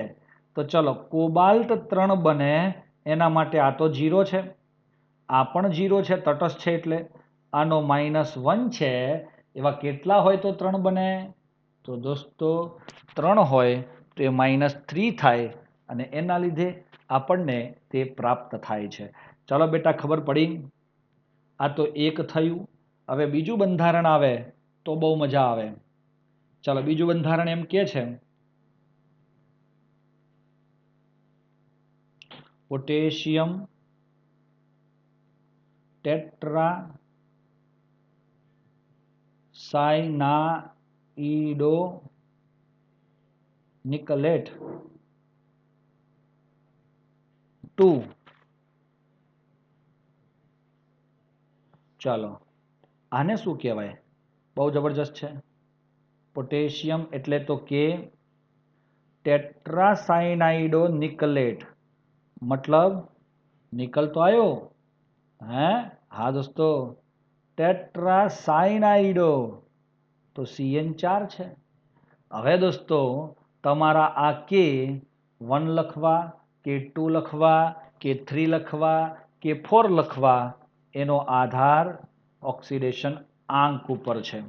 Speaker 1: તો ચલો, કોબાલ્ટ 3 બને એના માટે આ તો 0 છે, આ પણ 0 છે, તટસ્થ છે એટલે. આનો -1 છે. એવા કેટલા હોય તો 3 બને? તો દોસ્તો 3 હોય તો એ -3 થાય અને એના લીધે આપણને તે પ્રાપ્ત થાય છે. ચાલો બેટા ખબર પડી. આ તો એક થયું. હવે બીજું બંધારણ આવે તો બહુ મજા આવે. ચાલો બીજું બંધારણ એમ કે છે પોટેશિયમ ટેટ્રા સાયનાઇડો નિકલેટ 2. ચાલો આને શું કહેવાય? બહુ જબરજસ્ત છે. પોટેશિયમ એટલે તો કે ટેટ્રાસાયનાઇડો નિકલેટ, મતલબ નિકલ તો આવ્યો હે? હા દોસ્તો, ટેટ્રાસાયનાઇડો તો CN4 છે. હવે દોસ્તો તમારા આ કે 1 લખવા કે 2 લખવા કે 3 લખવા કે 4 લખવા એનો આધાર ઓક્સિડેશન આંક ઉપર છે.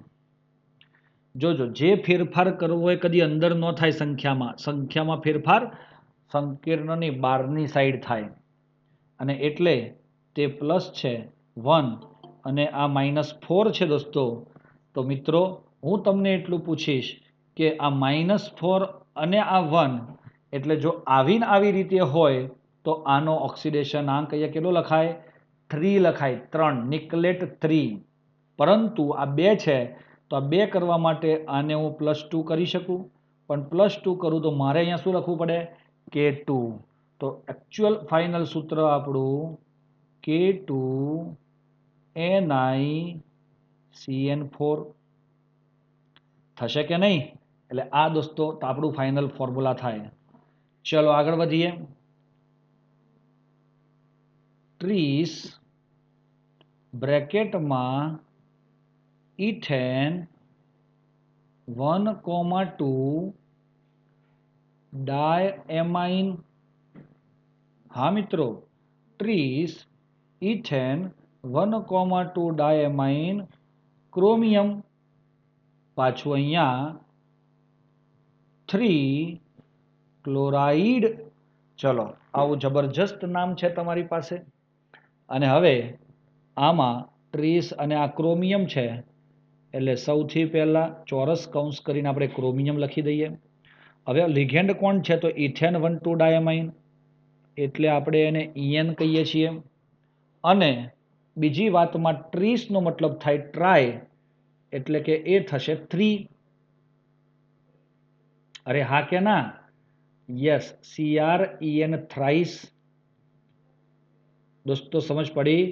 Speaker 1: જોજો જે ફેરફાર કરવો હોય કદી અંદર ન થાય સંખ્યામાં ફેરફાર સંકીર્ણની બહારની સાઈડ થાય, અને એટલે તે પ્લસ છે 1 અને આ -4 છે દોસ્તો. તો મિત્રો હું તમને એટલું પૂછીશ કે આ -4 અને આ 1 એટલે જો આવી રીતે હોય તો આનો ઓક્સિડેશન આંક અહીંયા કેટલો લખાય? 3 લખાય. 3 નિકલેટ 3. પરંતુ આ 2 છે તો આ 2 કરવા માટે આને હું +2 કરી શકું, પણ +2 કરું તો મારે અહીંયા શું લખવું પડે? K2. તો એકચ્યુઅલ ફાઇનલ સૂત્ર આપણું K2NiCN4 થશે કે નહીં? એટલે આ દોસ્તો આપણું ફાઇનલ ફોર્મ્યુલા થાય. ચલો આગળ વધીએ. 30 બ્રેકેટમાં ઇથેન 1,2 ડાયએમાઇન. હા મિત્રો, 30 ઇથેન 1,2 ડાયએમાઇન ક્રોમિયમ, પાછું અહીંયા 3 ક્લોરાઇડ. ચલો આવું જબરજસ્ત નામ છે તમારી પાસે. અને હવે આમાં 30 અને આ ક્રોમિયમ છે એટલે સૌથી પહેલા ચોરસ કૌંસ કરીને આપણે ક્રોમિયમ લખી દઈએ. હવે લિગેન્ડ કોણ છે? તો ઇથેન 1,2 ડાયમાઇન, એટલે આપણે એને EN કહીએ છીએ. અને બીજી વાતમાં 30 નો મતલબ થાય ટ્રાય, એટલે કે એ થશે 3. અરે હા કે ના? Yes, CREN thrice. દોસ્તો સમજ પડી?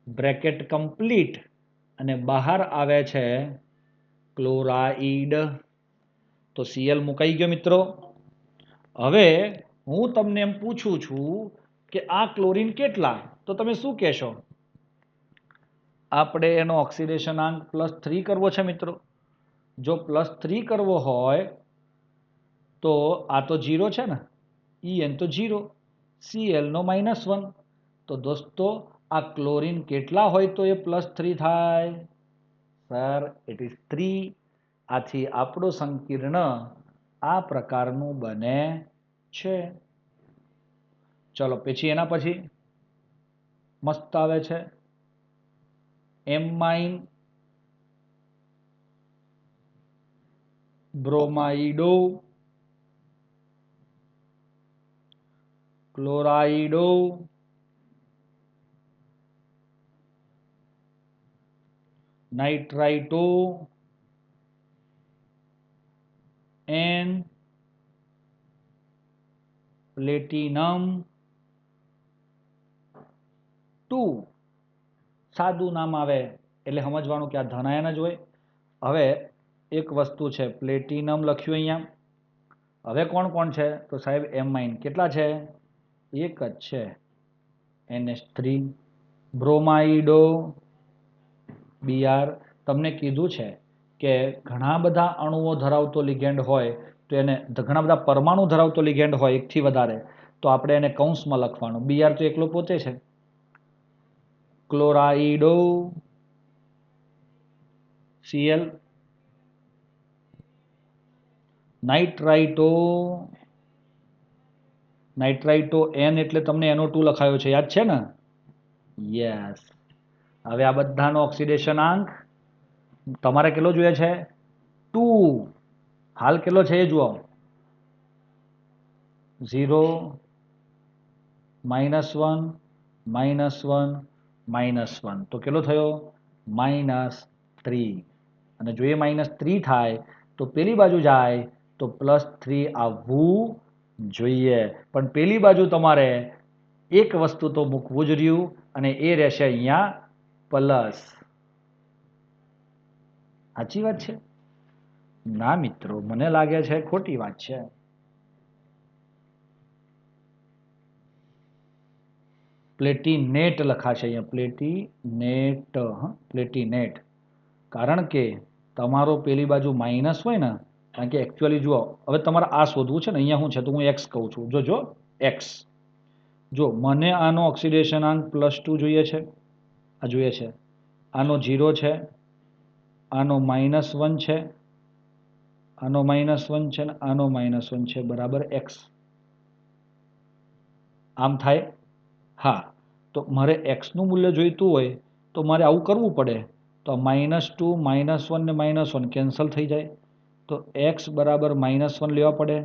Speaker 1: બ્રેકેટ કમ્પ્લીટ અને બહાર આવે છે ક્લોરાઇડ. તો Cl મુકાઈ ગયો મિત્રો. હવે હું તમને એમ પૂછું છું કે આ ક્લોરીન કેટલા? તો તમે શું કહેશો? આપણે એનો ઓક્સિડેશન આંક +3 કરવો છે મિત્રો. જો +3 કરવો હોય તો આ તો 0 છે ને, EN તો 0, Cl નો -1. તો દોસ્તો આ ક્લોરીન કેટલા હોય તો એ +3 થાય? Sir it is 3. આથી આપણું સંકીર્ણ આ પ્રકારનું બને છે. ચલો પછી એના પછી મસ્ત આવે છે એમાઇન બ્રોમાઇડો ક્લોરાઇડો નાઇટ્રાઇટો એન પ્લેટિનમ 2. સાદું નામ આવે એટલે સમજવાનું કે આ ધનાયન જ હોય. હવે એક વસ્તુ છે, પ્લેટિનમ લખ્યું અહીંયા. હવે કોણ કોણ છે? તો સાહેબ એમાઇન કેટલા છે? એક જ છે, NH3. બ્રોમાઇડો Br. તમને કીધું છે કે ઘણા બધા અણુઓ ધરાવતો લિગેન્ડ હોય તો એને ઘણા બધા પરમાણુ ધરાવતો લિગેન્ડ હોય એકથી વધારે તો આપણે એને કૌંસમાં લખવાનું. Br તો એકલો પોતે છે. ક્લોરાઇડો Cl, નાઇટ્રાઇટો N એટલે તમને NO2 લખાયો છે, યાદ છે ને? યસ. હવે આ બધાનો ઓક્સિડેશનાંક તમારે કેટલો જોઈએ છે? 2. હાલ કેટલો છે એ જુઓ. 0, -1, -1, -1. તો કેટલો થયો? -3. અને જો એ -3 થાય તો પેલી બાજુ જાય તો +3 આવવું જોઈએ. પણ પેલી બાજુ તમારે એક વસ્તુ તો મૂકવું જ રહ્યું અને એ રહેશે અહીંયા પ્લસ. સાચી વાત છે? ના મિત્રો, મને લાગે છે ખોટી વાત છે. પ્લેટિનેટ લખાશે અહીંયા, પ્લેટિનેટ. પ્લેટિનેટ. કારણ કે તમારો પેલી બાજુ માઇનસ હોય ને, કારણ કે એકચ્યુઅલી જુઓ, હવે તમારે આ શોધવું છે ને, અહીંયા શું છે તો હું એક્સ કહું છું. જો એક્સ. જો મને આનો ઓક્સિડેશનાંક +2 જોઈએ છે, આ જોઈએ છે. આનો 0 છે, આનો -1 છે, આનો -1 છે, આનો -1 છે, બરાબર એક્સ. આમ થાય? હા. તો મારે એક્સનું મૂલ્ય જોઈતું હોય તો મારે આવું કરવું પડે. તો -2, -1 ને -1 કેન્સલ થઈ જાય. તો એક્સ બરાબર -1 લેવા પડે.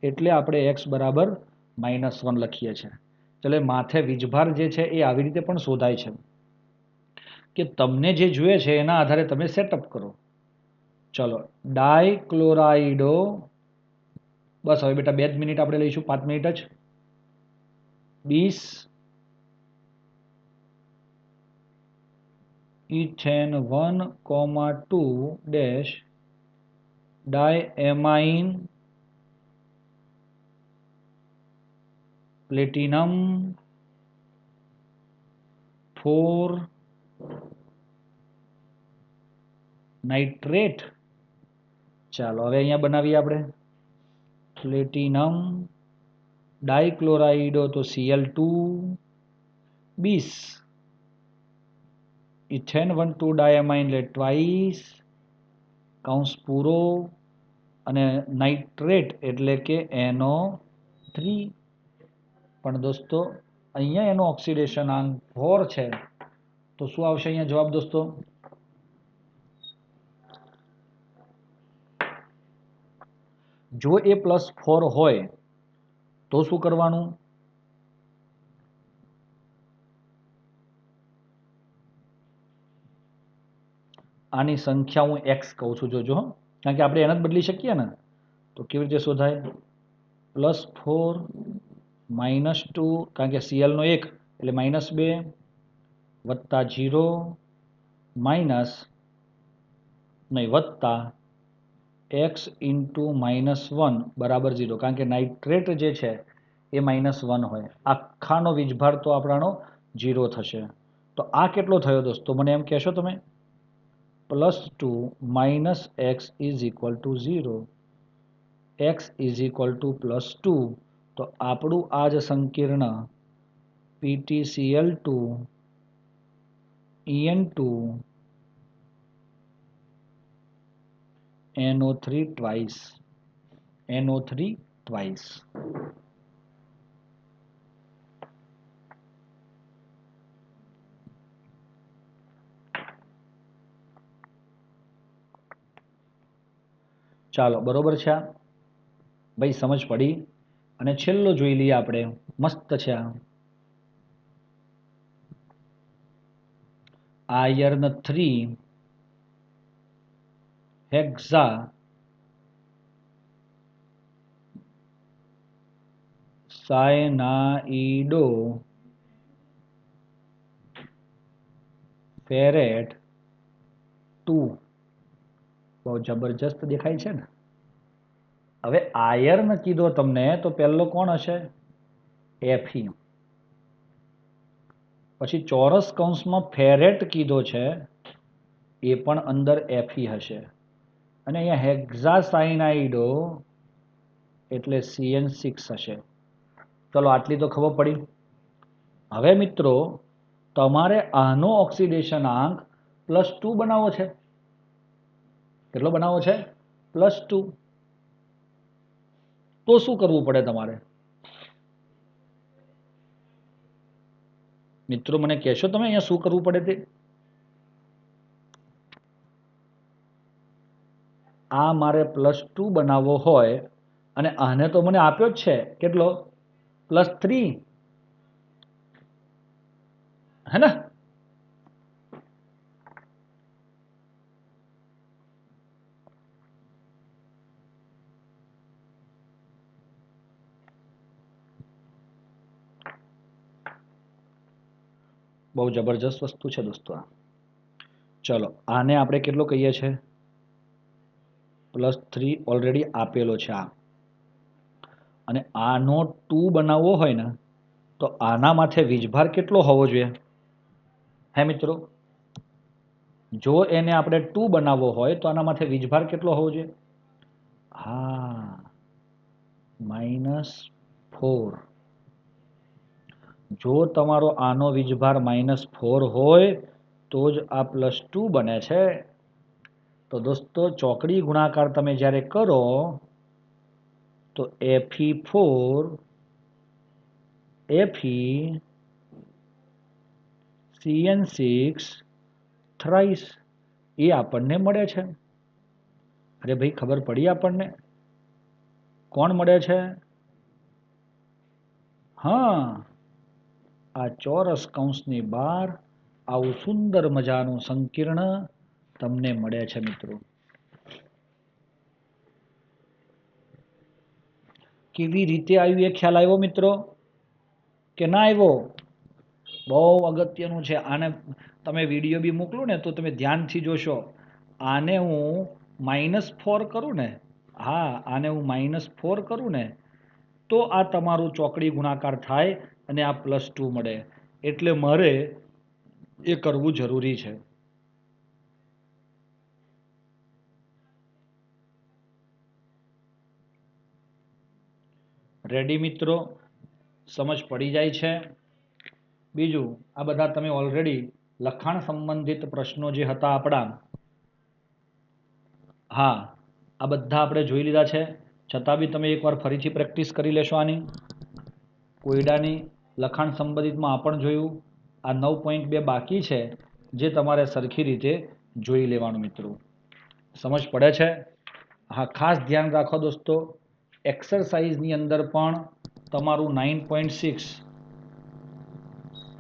Speaker 1: એટલે આપણે એક્સ બરાબર -1 લખીએ છીએ. એટલે માથે વીજભાર જે છે એ આવી રીતે પણ શોધાય છે કે તમને જે જોઈએ છે એના આધારે તમે સેટઅપ કરો. ચલો, ડાયક્લોરાઇડો. બસ હવે બેટા 2 જ મિનિટ આપણે લઈશું, 5 મિનિટ જ. 20 ઇથેન 1,2 ડેશ ડાયએમાઇન પ્લેટિનમ 4 નાઇટ્રેટ. ચાલો હવે અહીંયા બનાવીએ આપણે. પ્લેટિનમ ડાયક્લોરાઇડો તો Cl2 20 ઇથેન 1,2 ડાયમાઇન એટલે ટ્વાઇસ કૌંસ પૂરો અને નાઇટ્રેટ એટલે કે NO3. પણ દોસ્તો અહીંયા એનો ઓક્સિડેશનાંક 4 છે, તો શું આવશે અહીંયા જવાબ દોસ્તો? જો એ +4 હોય તો શું કરવાનું? આની સંખ્યા હું x કહું છું, જોજો. કારણ કે આપણે એને જ બદલી શકીએ ને. તો કેવી રીતે શોધાય? +4 -2, કારણ કે Cl નો 1 એટલે -2 વત્તા 0 માઇનસ નહીં વત્તા x ઇન્ટુ -1 બરાબર 0. કારણ કે નાઇટ્રેટ જે છે એ -1 હોય. આખાનો વીજભાર તો આપણાનો 0 થશે. તો આ કેટલો થયો દોસ્તો? મને એમ કહેશો તમે? +2 - x = 0. x = +2. તો આપણું આ જ સંકીર્ણ PtCl2 En2 NO3 twice. NO3 twice. ચાલો, બરોબર છે આ? ભાઈ સમજ પડી? અને છેલ્લો જોઈ લઈએ આપણે. મસ્ત છે આ. Iron 3 hexacyanidoferrate 2. બહુ જબરજસ્ત દેખાય છે ને? હવે આયર્ન કીધો તમને તો પહેલો કોણ હશે? Fe. પછી ચોરસ કૌંસમાં ફેરેટ કીધો છે, એ પણ અંદર Fe હશે. અને અહીંયા હેક્ઝાસાયનાઇડો એટલે CN6 હશે. ચલો, આટલી તો ખબર પડી. હવે મિત્રો તમારે આનો ઓક્સિડેશનાંક +2 બનાવવો છે. કેટલો બનાવવો છે? +2. તો શું કરવું પડે તમારે? મિત્રો મને કહેશો તમે અહીંયા શું કરવું પડે તે? આ મારે +2 બનાવવો હોય અને આને તો મને આપ્યો જ છે કેટલો? +3, હે ને? બહુ જબરજસ્ત વસ્તુ છે દોસ્તો આ. ચલો આને આપણે કેટલો કહીએ છીએ? +3 ઓલરેડી આપેલો છે આ. અને આનો 2 બનાવવો હોય ને તો આના માથે વીજભાર કેટલો હોવો જોઈએ? હે મિત્રો, જો એને આપણે 2 બનાવવો હોય તો આના માથે વીજભાર કેટલો હોવો જોઈએ? હા, -4. જો તમારો આનો વીજભાર -4 હોય તો જ આ +2 બને છે. તો દોસ્તો ચોકડી ગુણાકાર તમે જ્યારે કરો તો Fe4 FeCN6 થ્રાઈસ એ આપણને મળે છે. અરે ભાઈ ખબર પડી આપણને? કોણ મળે છે? હા, આ ચોરસ કૌંસની બહાર આવું સુંદર મજાનું સંકીર્ણ તમને મળે છે મિત્રો. કેવી રીતે આવ્યું એ ખ્યાલ આવ્યો મિત્રો કે ના આવ્યો? બહુ અગત્યનું છે. આને તમે વિડીયો બી મોકલો ને તો તમે ધ્યાનથી જોશો. આને હું -4 કરું ને, હા આને હું -4 કરું ને તો આ તમારું ચોકડી ગુણાકાર થાય અને આ +2 મળે. એટલે મારે એ કરવું જરૂરી છે. રેડી મિત્રો? સમજ પડી જાય છે? બીજું આ બધા તમે ઓલરેડી લખાણ સંબંધિત પ્રશ્નો જે હતા આપણા, હા આ બધા આપણે જોઈ લીધા છે. છતાં બી તમે એકવાર ફરીથી પ્રેક્ટિસ કરી લેશો આની. કોયડાની લખાણ સંબંધિતમાં આ પણ જોયું. આ 9.2 બાકી છે જે તમારે સરખી રીતે જોઈ લેવાનું મિત્રો. સમજ પડે છે? હા, ખાસ ધ્યાન રાખો દોસ્તો, એક્સરસાઇઝની અંદર પણ તમારું 9.6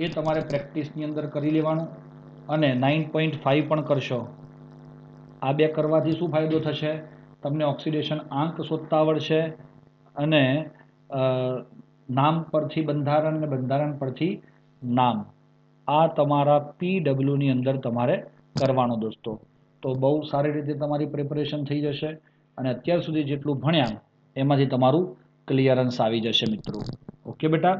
Speaker 1: એ તમારે પ્રેક્ટિસની અંદર કરી લેવાનું અને 9.5 પણ કરશો. આ બે કરવાથી શું ફાયદો થશે? તમને ઓક્સિડેશન આંક શોધતા આવડશે અને નામ પરથી બંધારણ અને બંધારણ પરથી નામ, આ તમારા PWની અંદર તમારે કરવાનો દોસ્તો. તો બહુ સારી રીતે તમારી પ્રિપરેશન થઈ જશે અને અત્યાર સુધી જેટલું ભણ્યા એમાંથી તમારું ક્લિયરન્સ આવી જશે મિત્રો. ઓકે બેટા?